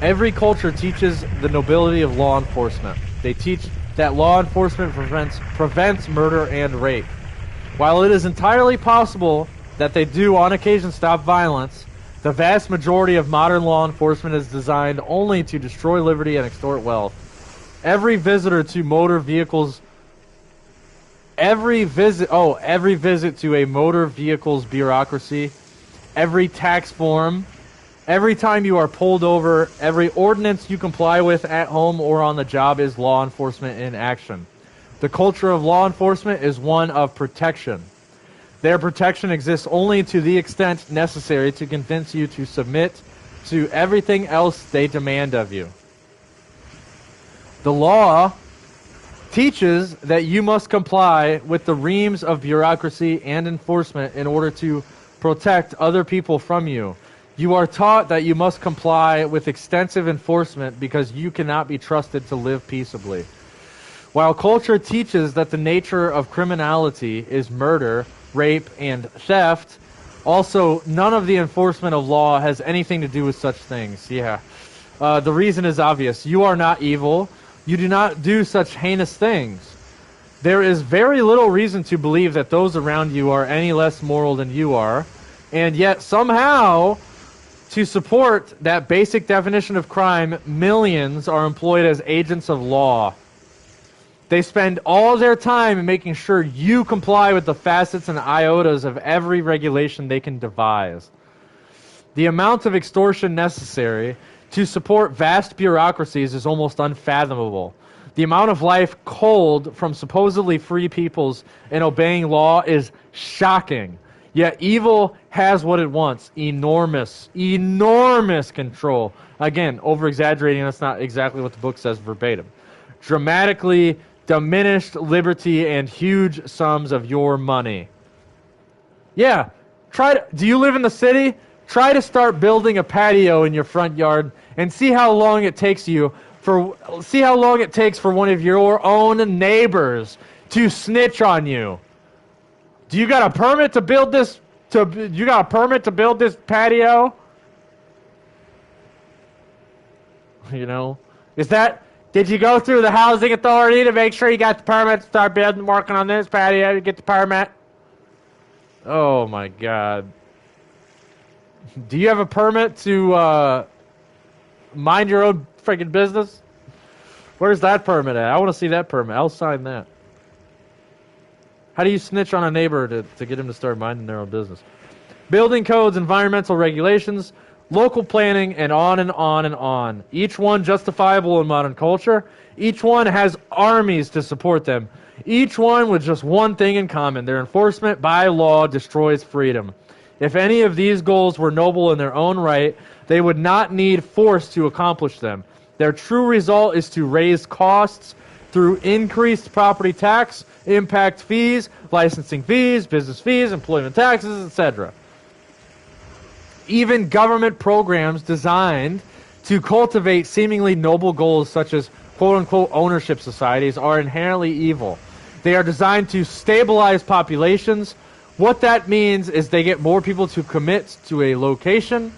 Every culture teaches the nobility of law enforcement. They teach that law enforcement prevents murder and rape. While it is entirely possible that they do on occasion stop violence, the vast majority of modern law enforcement is designed only to destroy liberty and extort wealth. Every visit to a motor vehicles bureaucracy, every tax form, every time you are pulled over, every ordinance you comply with at home or on the job is law enforcement in action. The culture of law enforcement is one of protection. Their protection exists only to the extent necessary to convince you to submit to everything else they demand of you. The law teaches that you must comply with the reams of bureaucracy and enforcement in order to protect other people from you. You are taught that you must comply with extensive enforcement because you cannot be trusted to live peaceably. While culture teaches that the nature of criminality is murder, rape, and theft, also none of the enforcement of law has anything to do with such things. Yeah. The reason is obvious. You are not evil. You do not do such heinous things. There is very little reason to believe that those around you are any less moral than you are, and yet somehow, to support that basic definition of crime, millions are employed as agents of law. They spend all their time in making sure you comply with the facets and iotas of every regulation they can devise. The amount of extortion necessary to support vast bureaucracies is almost unfathomable. The amount of life culled from supposedly free peoples in obeying law is shocking. Yet evil has what it wants: enormous control. Again, over-exaggerating, that's not exactly what the book says verbatim. Dramatically diminished liberty and huge sums of your money. Yeah, do you live in the city? Try to start building a patio in your front yard and see how long it takes for one of your own neighbors to snitch on you. Do you got a permit to build this? You got a permit to build this patio? You know, did you go through the housing authority to make sure you got the permit to start working on this patio to get the permit? Oh my God. Do you have a permit to mind your own freaking business? Where's that permit at? I want to see that permit. I'll sign that. How do you snitch on a neighbor to get him to start minding their own business? Building codes, environmental regulations, local planning, and on and on and on. Each one justifiable in modern culture. Each one has armies to support them. Each one with just one thing in common: their enforcement by law destroys freedom. If any of these goals were noble in their own right, they would not need force to accomplish them. Their true result is to raise costs through increased property tax, impact fees, licensing fees, business fees, employment taxes, etc. Even government programs designed to cultivate seemingly noble goals such as quote-unquote ownership societies are inherently evil. They are designed to stabilize populations. What that means is they get more people to commit to a location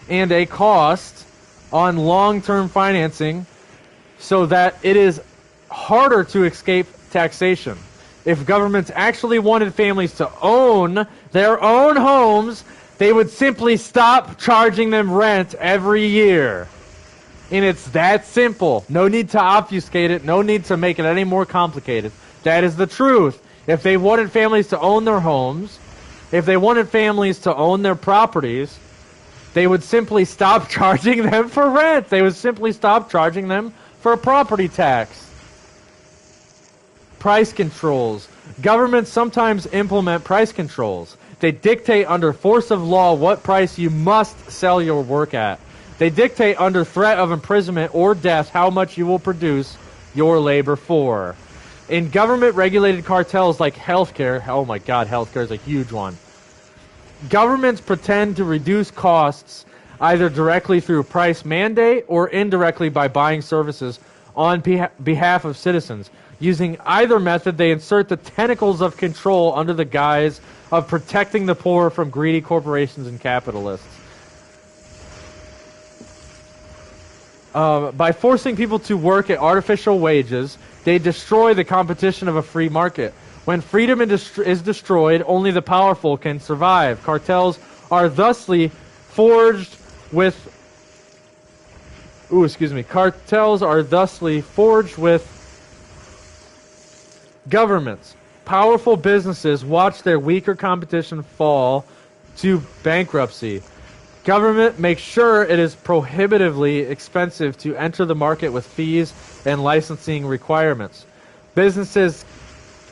and a cost on long-term financing so that it is harder to escape taxation. If governments actually wanted families to own their own homes, they would simply stop charging them rent every year. And it's that simple. No need to obfuscate it. No need to make it any more complicated. That is the truth. If they wanted families to own their homes, if they wanted families to own their properties, they would simply stop charging them for rent. They would simply stop charging them for a property tax. Price controls. Governments sometimes implement price controls. They dictate under force of law what price you must sell your work at. They dictate under threat of imprisonment or death how much you will produce your labor for. In government-regulated cartels like healthcare, oh my God, healthcare is a huge one. Governments pretend to reduce costs either directly through price mandate or indirectly by buying services on behalf of citizens. Using either method, they insert the tentacles of control under the guise of protecting the poor from greedy corporations and capitalists. By forcing people to work at artificial wages, they destroy the competition of a free market. When freedom is destroyed, only the powerful can survive. Cartels are thusly forged with governments. Powerful businesses watch their weaker competition fall to bankruptcy. Government makes sure it is prohibitively expensive to enter the market with fees and licensing requirements. Businesses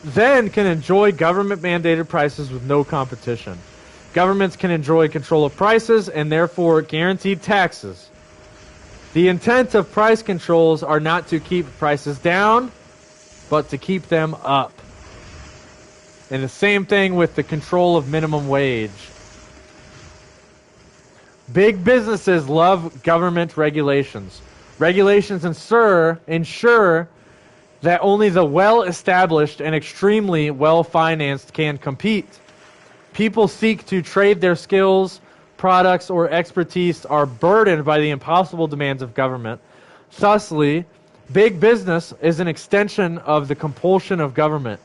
then can enjoy government-mandated prices with no competition. Governments can enjoy control of prices and therefore guaranteed taxes. The intent of price controls are not to keep prices down, but to keep them up. And the same thing with the control of minimum wage. Big businesses love government regulations. Regulations ensure that only the well-established and extremely well-financed can compete. People seek to trade their skills, products, or expertise are burdened by the impossible demands of government. Thusly, big business is an extension of the compulsion of government.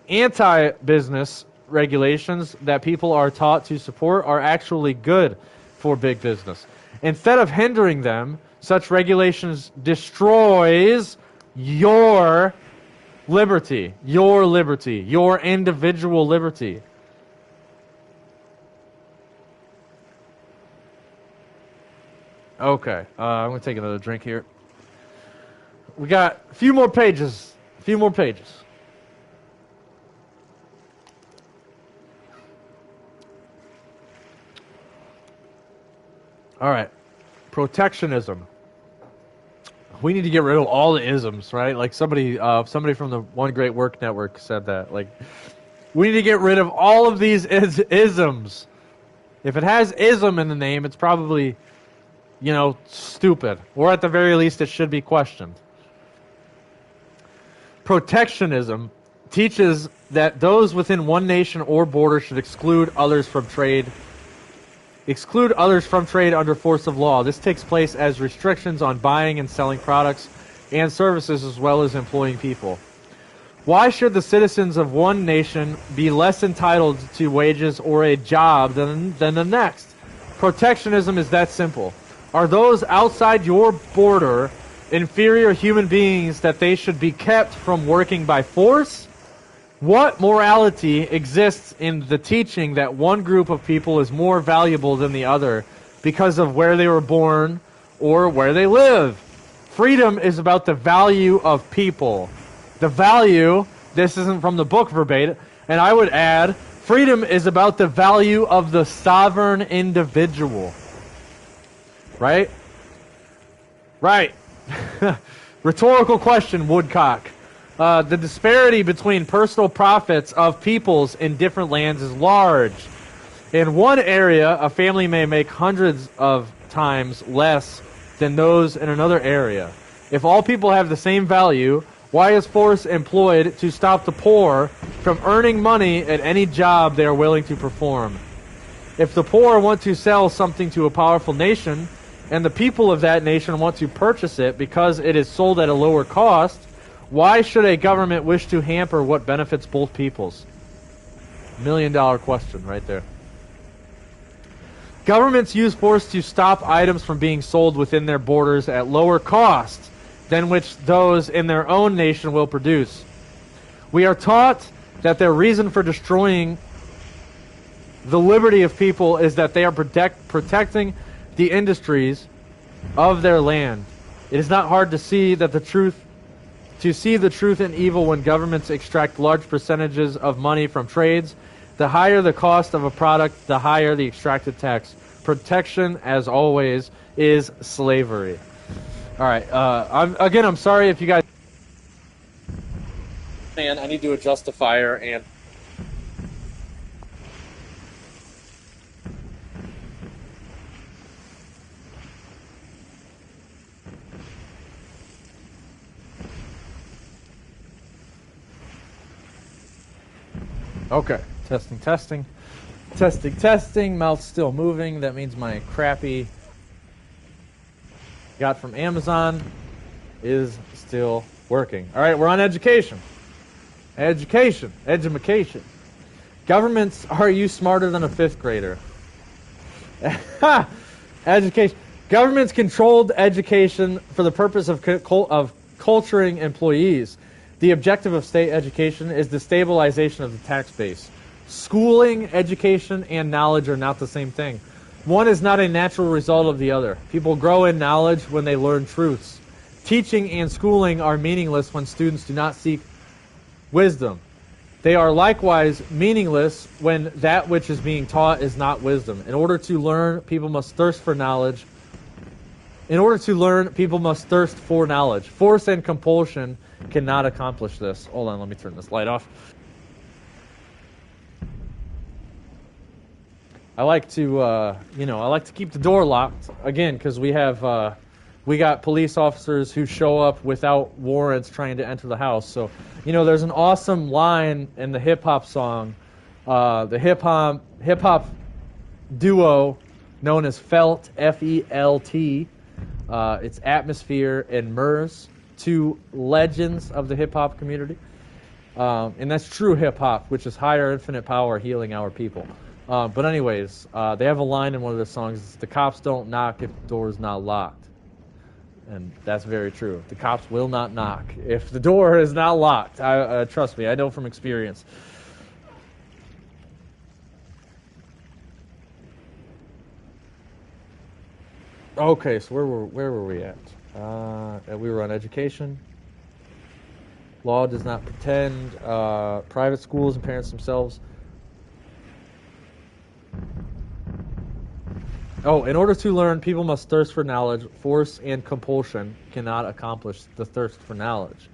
Anti-business regulations that people are taught to support are actually good for big business. Instead of hindering them, such regulations destroys your liberty, your individual liberty. Okay, I'm going to take another drink here. We got a few more pages. A few more pages. All right. Protectionism. We need to get rid of all the isms, right? Like somebody from the One Great Work Network said that. Like, we need to get rid of all of these isms. If it has ism in the name, it's probably, stupid. Or at the very least, it should be questioned. Protectionism teaches that those within one nation or border should exclude others from trade under force of law. This takes place as restrictions on buying and selling products and services as well as employing people. Why should the citizens of one nation be less entitled to wages or a job than the next? Protectionism is that simple. Are those outside your border inferior human beings that they should be kept from working by force? What morality exists in the teaching that one group of people is more valuable than the other because of where they were born or where they live? Freedom is about the value of people. The value, this isn't from the book verbatim, and I would add, freedom is about the value of the sovereign individual. Right? Right. Rhetorical question, Woodcock. The disparity between personal profits of peoples in different lands is large. In one area, a family may make hundreds of times less than those in another area. If all people have the same value, why is force employed to stop the poor from earning money at any job they are willing to perform? If the poor want to sell something to a powerful nation, and the people of that nation want to purchase it because it is sold at a lower cost, why should a government wish to hamper what benefits both peoples? $1 million question right there. Governments use force to stop items from being sold within their borders at lower cost than which those in their own nation will produce. We are taught that their reason for destroying the liberty of people is that they are protecting the industries of their land. It is not hard to see the truth in evil when governments extract large percentages of money from trades. The higher the cost of a product, the higher the extracted tax. Protection, as always, is slavery. All right. I'm sorry if you guys. Man, I need to adjust the fire and. Okay. Testing. Mouth's still moving. That means my crappy got from Amazon is still working. All right, we're on education. Education. Governments, are you smarter than a fifth grader? Education. Governments controlled education for the purpose of culturing employees. The objective of state education is the stabilization of the tax base. Schooling, education, and knowledge are not the same thing. One is not a natural result of the other. People grow in knowledge when they learn truths. Teaching and schooling are meaningless when students do not seek wisdom. They are likewise meaningless when that which is being taught is not wisdom. In order to learn, people must thirst for knowledge. Force and compulsion cannot accomplish this. Hold on, let me turn this light off. I like to keep the door locked again because we got police officers who show up without warrants trying to enter the house. So, there's an awesome line in the hip hop song, the hip hop duo known as Felt, F-E-L-T. It's Atmosphere and Murs, two legends of the hip hop community, and that's true hip hop, which is higher infinite power healing our people. But anyways, they have a line in one of their songs, the cops don't knock if the door is not locked. And that's very true. The cops will not knock if the door is not locked. Trust me, I know from experience. Okay, so where were we at? We were on education. Law does not pretend. Private schools and parents themselves. Oh, in order to learn, people must thirst for knowledge. Force and compulsion cannot accomplish the thirst for knowledge.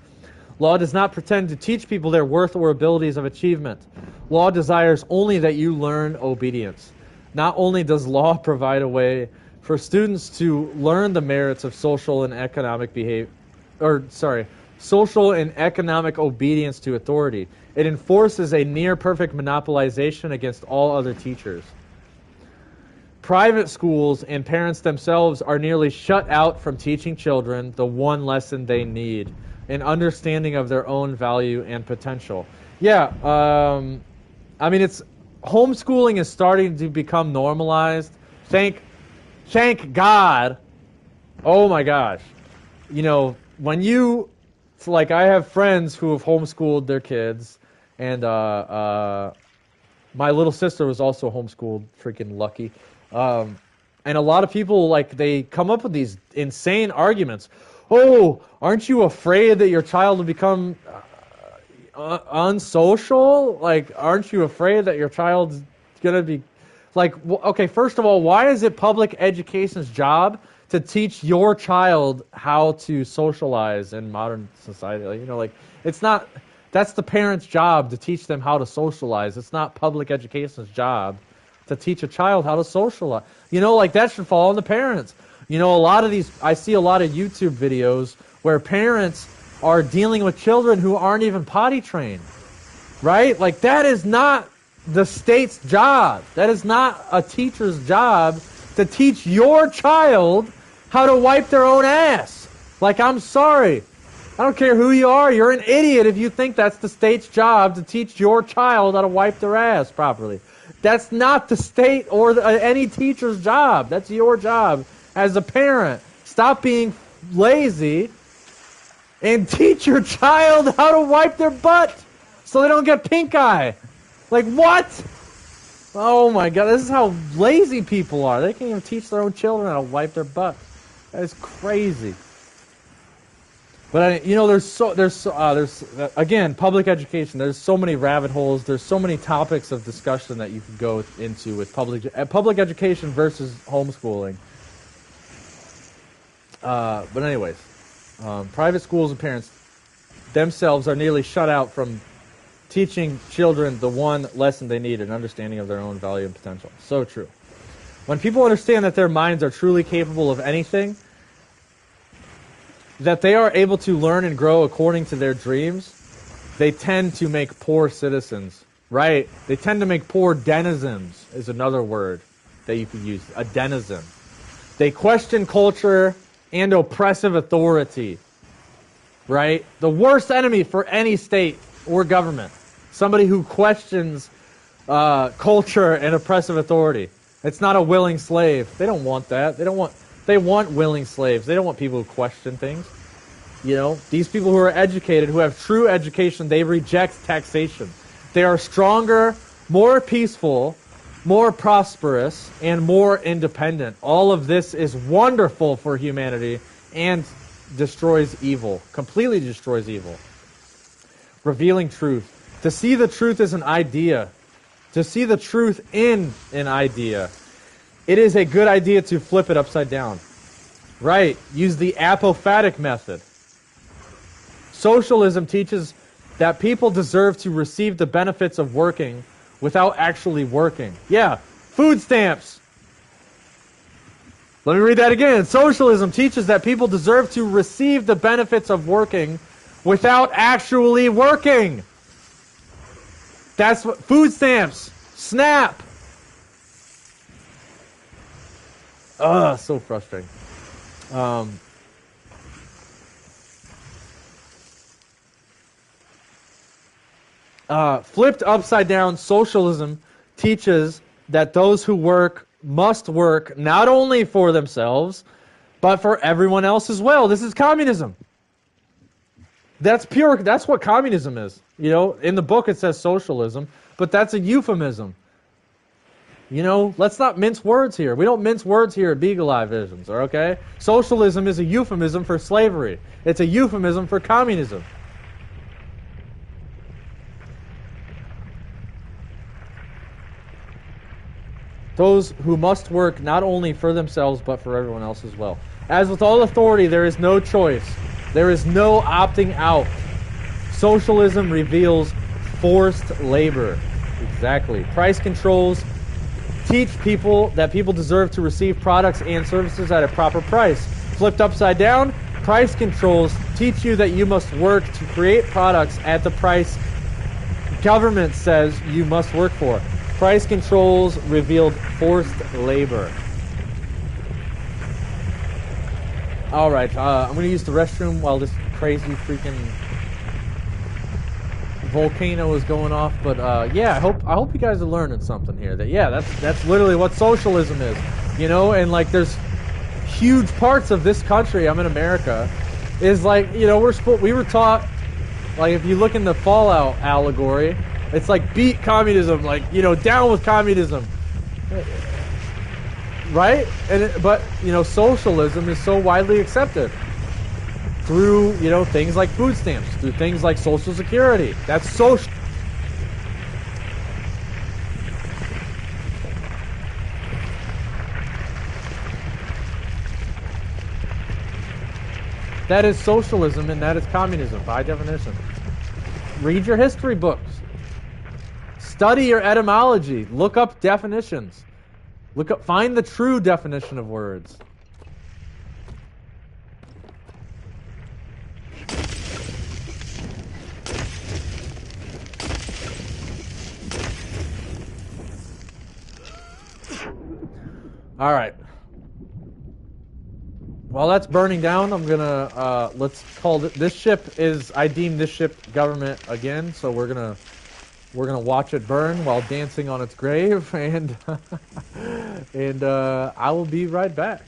Law does not pretend to teach people their worth or abilities of achievement. Law desires only that you learn obedience. Not only does law provide a way for students to learn the merits of social and economic social and economic obedience to authority, it enforces a near perfect monopolization against all other teachers. Private schools and parents themselves are nearly shut out from teaching children the one lesson they need, an understanding of their own value and potential. Yeah, I mean, it's homeschooling is starting to become normalized. Thank God. Oh my gosh. You know, like I have friends who have homeschooled their kids, and my little sister was also homeschooled, freaking lucky. And a lot of people, like, they come up with these insane arguments. Oh, aren't you afraid that your child will become unsocial? Like, aren't you afraid that your child's going to be... Like, okay, first of all, why is it public education's job to teach your child how to socialize in modern society? Like, you know, like, it's not... That's the parent's job, to teach them how to socialize. It's not public education's job to teach a child how to socialize. You know, like, that should fall on the parents. You know, I see a lot of YouTube videos where parents are dealing with children who aren't even potty trained, right? Like, that is not the state's job. That is not a teacher's job to teach your child how to wipe their own ass. Like, I'm sorry. I don't care who you are. You're an idiot if you think that's the state's job to teach your child how to wipe their ass properly. That's not the state or any teacher's job. That's your job as a parent. Stop being lazy and teach your child how to wipe their butt so they don't get pink eye. Like, what? Oh my God, this is how lazy people are. They can't even teach their own children how to wipe their butt. That is crazy. But you know, there's again, public education. There's so many rabbit holes. There's so many topics of discussion that you could go into with public education versus homeschooling. But anyways, private schools and parents themselves are nearly shut out from teaching children the one lesson they need, an understanding of their own value and potential. So true. When people understand that their minds are truly capable of anything, that they are able to learn and grow according to their dreams, they tend to make poor citizens, right? They tend to make poor denizens, is another word that you could use, a denizen. They question culture and oppressive authority, right? The worst enemy for any state or government, somebody who questions culture and oppressive authority. It's not a willing slave. They don't want that. They want willing slaves. They don't want people who question things. You know, these people who are educated, who have true education, they reject taxation. They are stronger, more peaceful, more prosperous, and more independent. All of this is wonderful for humanity and destroys evil, completely destroys evil. Revealing truth. To see the truth is an idea. To see the truth in an idea. It is a good idea to flip it upside down. Right. Use the apophatic method. Socialism teaches that people deserve to receive the benefits of working without actually working. Yeah, food stamps. Let me read that again. Socialism teaches that people deserve to receive the benefits of working without actually working. That's what food stamps. SNAP. Ugh, so frustrating. Flipped upside down, socialism teaches that those who work must work not only for themselves, but for everyone else as well. This is communism. That's what communism is. You know, in the book it says socialism, but that's a euphemism. You know, let's not mince words here. We don't mince words here at Beagle Eye Visions, okay? Socialism is a euphemism for slavery. It's a euphemism for communism. Those who must work not only for themselves, but for everyone else as well. As with all authority, there is no choice. There is no opting out. Socialism reveals forced labor. Exactly. Price controls teach people that people deserve to receive products and services at a proper price. Flipped upside down, price controls teach you that you must work to create products at the price government says you must work for. Price controls revealed forced labor. All right, I'm going to use the restroom while this crazy freaking volcano is going off. But yeah, I hope you guys are learning something here. That that's literally what socialism is, you know. And like, there's huge parts of this country. I'm in America. Is like, you know, we were taught, like, if you look in the Fallout allegory, it's like beat communism, like, you know, down with communism, right? But you know, socialism is so widely accepted through, you know, things like food stamps, through things like Social Security. That's social. That is socialism, and that is communism by definition. Read your history books. Study your etymology. Look up definitions. Find the true definition of words. All right. While that's burning down, I'm gonna let's call it. This ship is. I deem this ship government again, so we're gonna watch it burn while dancing on its grave, and and I will be right back.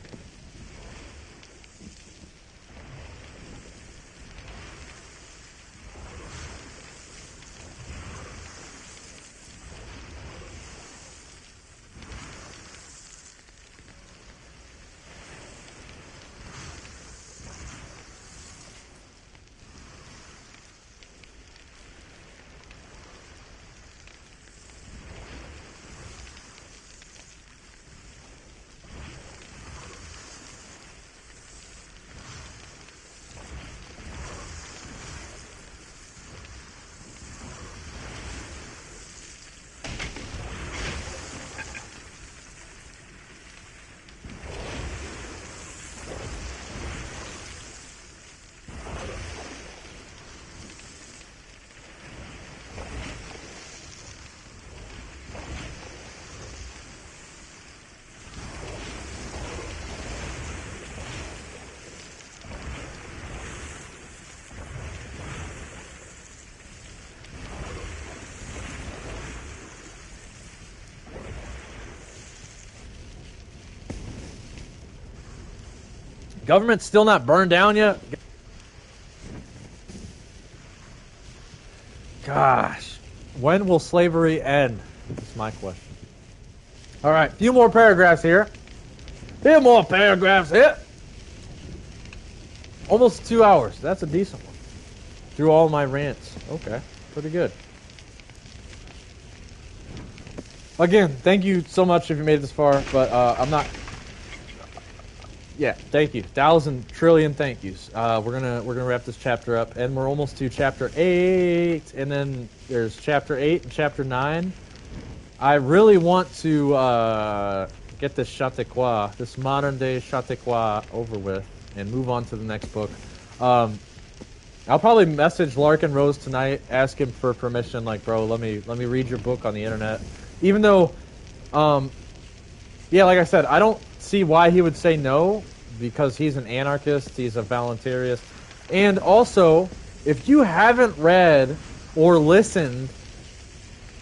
Government's still not burned down yet? Gosh. When will slavery end? That's my question. All right, a few more paragraphs here. Few more paragraphs here. Almost 2 hours. That's a decent one. Through all my rants. Okay, pretty good. Again, thank you so much if you made it this far, but I'm not... Yeah, thank you. 1,000 trillion thank yous. We're gonna wrap this chapter up, and we're almost to chapter 8, and then there's chapter 8 and chapter 9. I really want to get this Chautauqua, this modern day Chautauqua, over with, and move on to the next book. I'll probably message Larkin Rose tonight, ask him for permission, like, bro, let me read your book on the internet. Even though, yeah, like I said, I don't see why he would say no, because he's an anarchist, he's a voluntarist. And also, if you haven't read or listened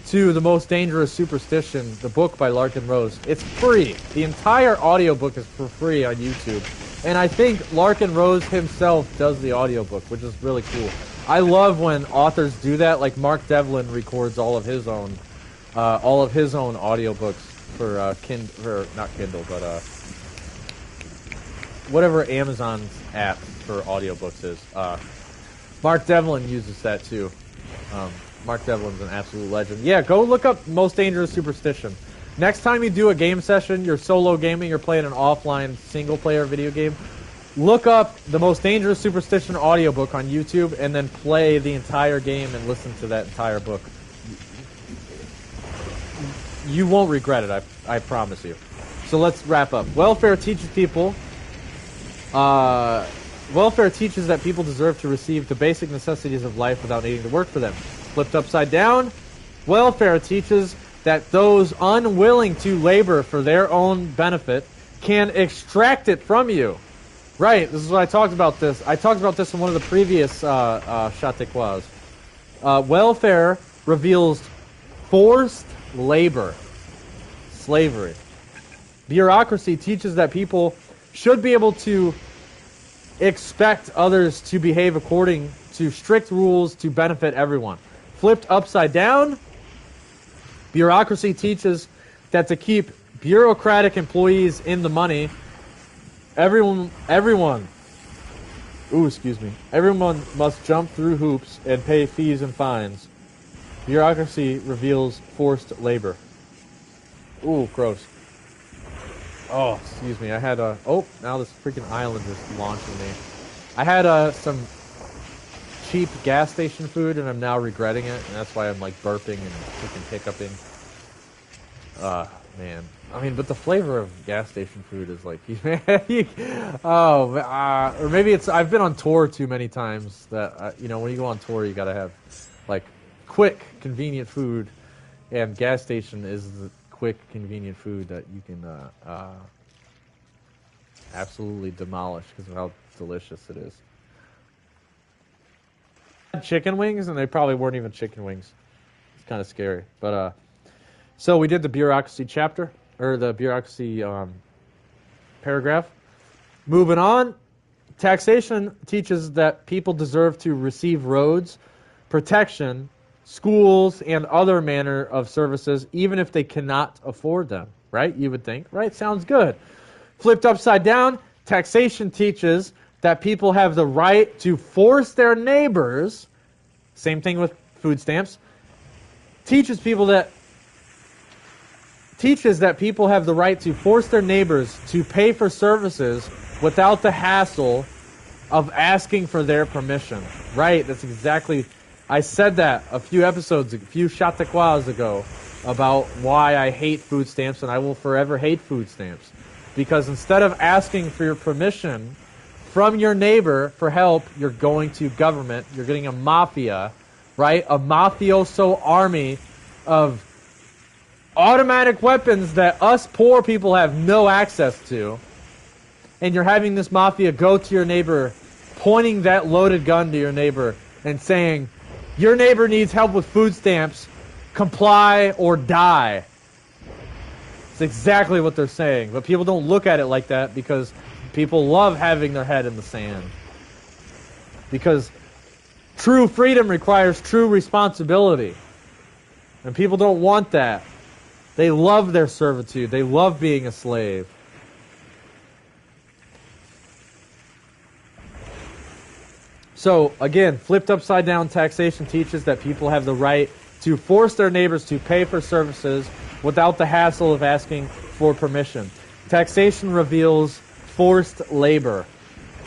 to The Most Dangerous Superstition, the book by Larkin Rose, it's free. The entire audiobook is for free on YouTube. And I think Larkin Rose himself does the audiobook, which is really cool. I love when authors do that, like Mark Devlin records all of his own audiobooks. for not Kindle, but whatever Amazon's app for audiobooks is. Mark Devlin uses that too. Mark Devlin's an absolute legend. Yeah, go look up Most Dangerous Superstition. Next time you do a game session, you're solo gaming, you're playing an offline single-player video game, look up the Most Dangerous Superstition audiobook on YouTube and then play the entire game and listen to that entire book. You won't regret it, I promise you. So let's wrap up. Welfare teaches people... welfare teaches that people deserve to receive the basic necessities of life without needing to work for them. Flipped upside down, welfare teaches that those unwilling to labor for their own benefit can extract it from you. Right, this is what I talked about this. I talked about this in one of the previous Chautauquas. Welfare reveals forced labor, slavery. Bureaucracy teaches that people should be able to expect others to behave according to strict rules to benefit everyone. Flipped upside down, bureaucracy teaches that to keep bureaucratic employees in the money, everyone must jump through hoops and pay fees and fines. Bureaucracy reveals forced labor. Ooh, gross. Oh, excuse me. I had a... Oh, now this freaking island is launching me. I had some cheap gas station food, and I'm now regretting it, and that's why I'm, like, burping and freaking hiccuping. Man. I mean, but the flavor of gas station food is, like... or maybe it's... I've been on tour too many times that, you know, when you go on tour, you gotta have, like, quick, convenient food, and gas station is the quick, convenient food that you can absolutely demolish because of how delicious it is. Chicken wings, and they probably weren't even chicken wings. It's kind of scary. But so we did the bureaucracy chapter, or the bureaucracy paragraph. Moving on, taxation teaches that people deserve to receive roads, protection, schools, and other manner of services, even if they cannot afford them. Right? You would think. Right? Sounds good. Flipped upside down, taxation teaches that people have the right to force their neighbors, same thing with food stamps, teaches that people have the right to force their neighbors to pay for services without the hassle of asking for their permission. Right, that's exactly... I said that a few Chautauquas ago about why I hate food stamps, and I will forever hate food stamps. Because instead of asking for your permission from your neighbor for help, you're going to government, you're getting a mafia, right? A mafioso army of automatic weapons that us poor people have no access to. And you're having this mafia go to your neighbor, pointing that loaded gun to your neighbor and saying, your neighbor needs help with food stamps, comply or die. It's exactly what they're saying. But people don't look at it like that because people love having their head in the sand. Because true freedom requires true responsibility. And people don't want that. They love their servitude. They love being a slave. So, again, flipped upside down, taxation teaches that people have the right to force their neighbors to pay for services without the hassle of asking for permission. Taxation reveals forced labor.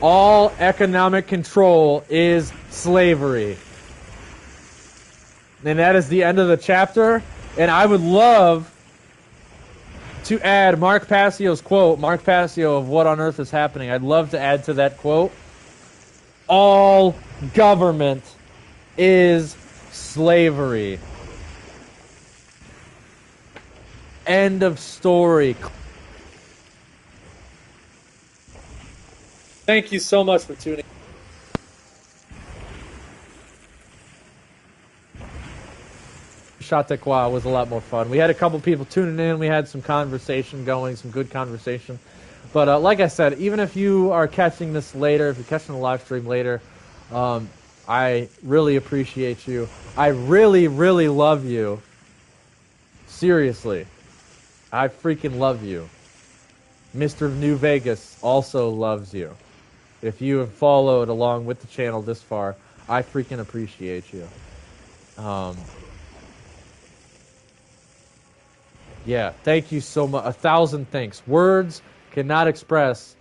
All economic control is slavery. And that is the end of the chapter. And I would love to add Mark Passio's quote, Mark Passio of What on Earth is Happening. I'd love to add to that quote, all government is slavery. End of story. Thank you so much for tuning in. Chautauqua was a lot more fun. We had a couple people tuning in. We had some conversation going, some good conversation. But like I said, even if you are catching this later, if you're catching the live stream later, I really appreciate you. I really, really love you. Seriously. I freaking love you. Mr. New Vegas also loves you. If you have followed along with the channel this far, I freaking appreciate you. Yeah, thank you so much. 1,000 thanks. Words cannot express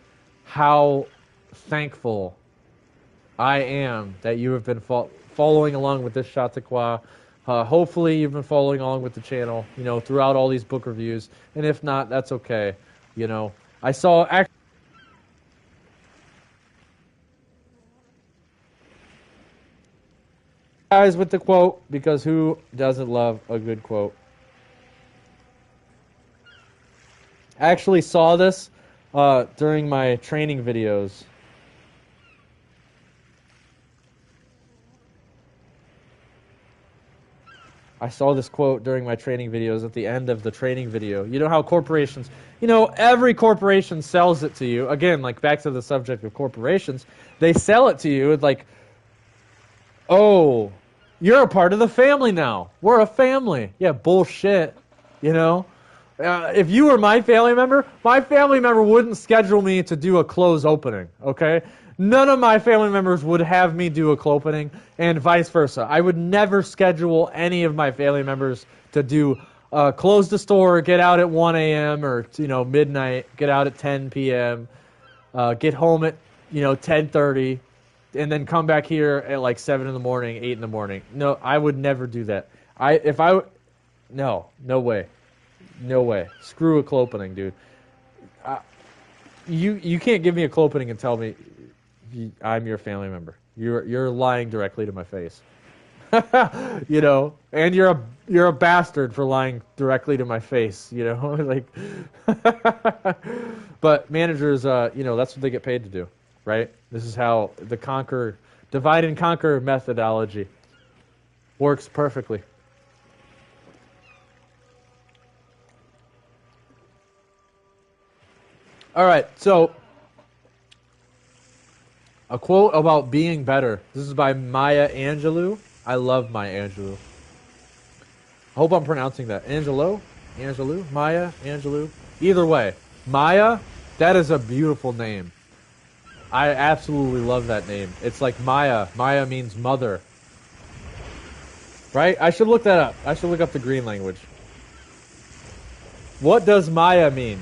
how thankful I am that you have been following along with this Chautauqua. Hopefully you've been following along with the channel, throughout all these book reviews. And if not, that's okay. I saw guys with the quote, because who doesn't love a good quote? I actually saw this during my training videos. I saw this quote during my training videos at the end of the training video. You know how corporations, every corporation sells it to you. Again, like back to the subject of corporations, they sell it to you like, oh, you're a part of the family now. We're a family. Yeah, bullshit. If you were my family member wouldn't schedule me to do a close opening, okay? None of my family members would have me do a close opening, and vice versa. I would never schedule any of my family members to do close the store, get out at 1 a.m. or midnight, get out at 10 p.m., get home at 10:30, and then come back here at like 7 in the morning, 8 in the morning. No, I would never do that. No way. No way. Screw a close opening, dude. You can't give me a close opening and tell me I'm your family member. You're lying directly to my face. And you're a bastard for lying directly to my face. Like. But managers, that's what they get paid to do, right? This is how the divide and conquer methodology works perfectly. All right, so a quote about being better. This is by Maya Angelou. I love Maya Angelou. I hope I'm pronouncing that. Angelou? Maya Angelou? Either way, Maya, that is a beautiful name. I absolutely love that name. It's like Maya. Maya means mother. Right? I should look that up. I should look up the green language. What does Maya mean?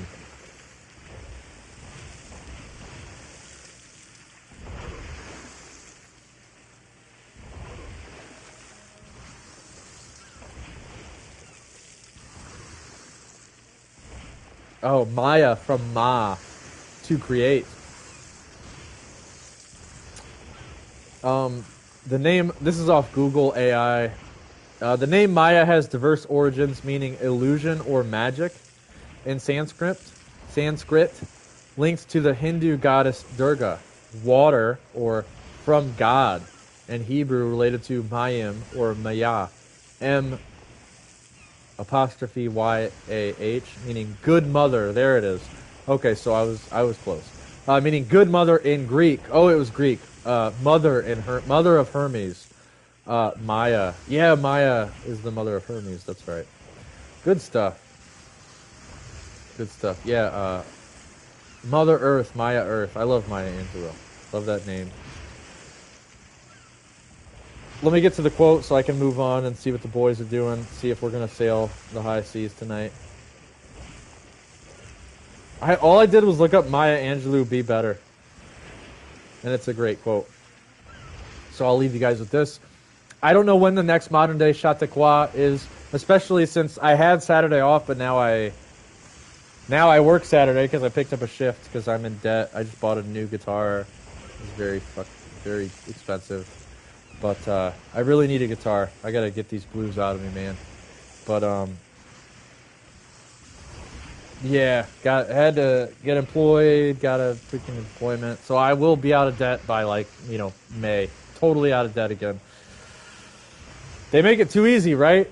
Oh, Maya from Ma, to create. The name, this is off Google AI. The name Maya has diverse origins, meaning illusion or magic. In Sanskrit, linked to the Hindu goddess Durga, water or from God. In Hebrew, related to Mayim or Maya, M''Y'', meaning good mother. There it is. Okay, so I was close. Meaning good mother in Greek. Oh, it was Greek. Mother of Hermes. Maya. Yeah, Maya is the mother of Hermes. That's right. Good stuff. Yeah. Mother Earth, Maya Earth. I love Maya Angelou. Love that name. Let me get to the quote so I can move on and see what the boys are doing. See if we're going to sail the high seas tonight. All I did was look up Maya Angelou, be better. And it's a great quote. So I'll leave you guys with this. I don't know when the next modern day Chautauqua is, especially since I had Saturday off, but now I work Saturday because I picked up a shift because I'm in debt. I just bought a new guitar. It's very expensive. But I really need a guitar. I gotta get these blues out of me, man. But yeah, had to get employed. Got a freaking employment, so I will be out of debt by May. Totally out of debt again. They make it too easy, right?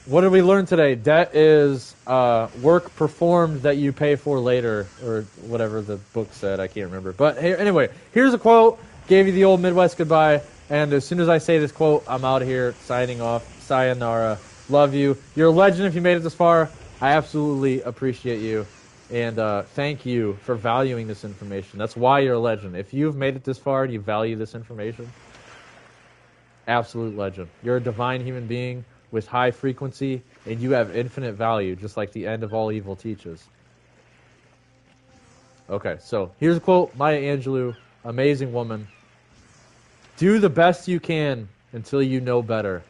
What did we learn today? Debt is work performed that you pay for later, or whatever the book said. I can't remember. But hey, anyway, here's a quote. Gave you the old Midwest goodbye. And as soon as I say this quote, I'm out of here, signing off. Sayonara. Love you. You're a legend if you made it this far. I absolutely appreciate you, and thank you for valuing this information. That's why you're a legend. If you've made it this far and you value this information, absolute legend. You're a divine human being with high frequency, and you have infinite value, just like the end of all evil teaches. Okay, so here's a quote, Maya Angelou, amazing woman. Do the best you can until you know better.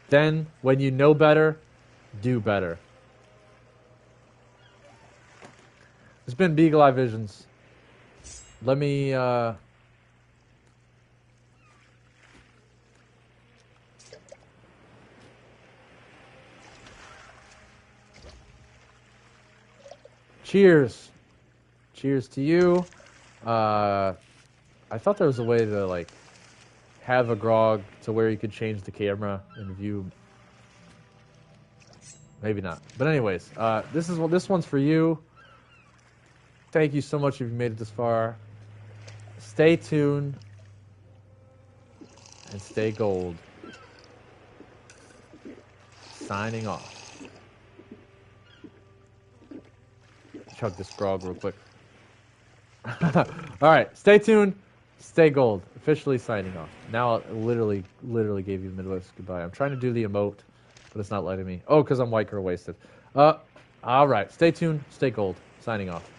Then, when you know better, do better. It's been Beagle Eye Visions. Let me, cheers. Cheers to you. I thought there was a way to, like, have a grog to where you could change the camera and view. Maybe not. But anyways, this one's for you. Thank you so much if you made it this far. Stay tuned and stay gold. Signing off. Chug this grog real quick. All right, stay tuned, stay gold. Officially signing off. Now I literally gave you the Midwest goodbye. I'm trying to do the emote, but it's not letting me. Oh, because I'm white girl wasted. All right, stay tuned, stay gold. Signing off.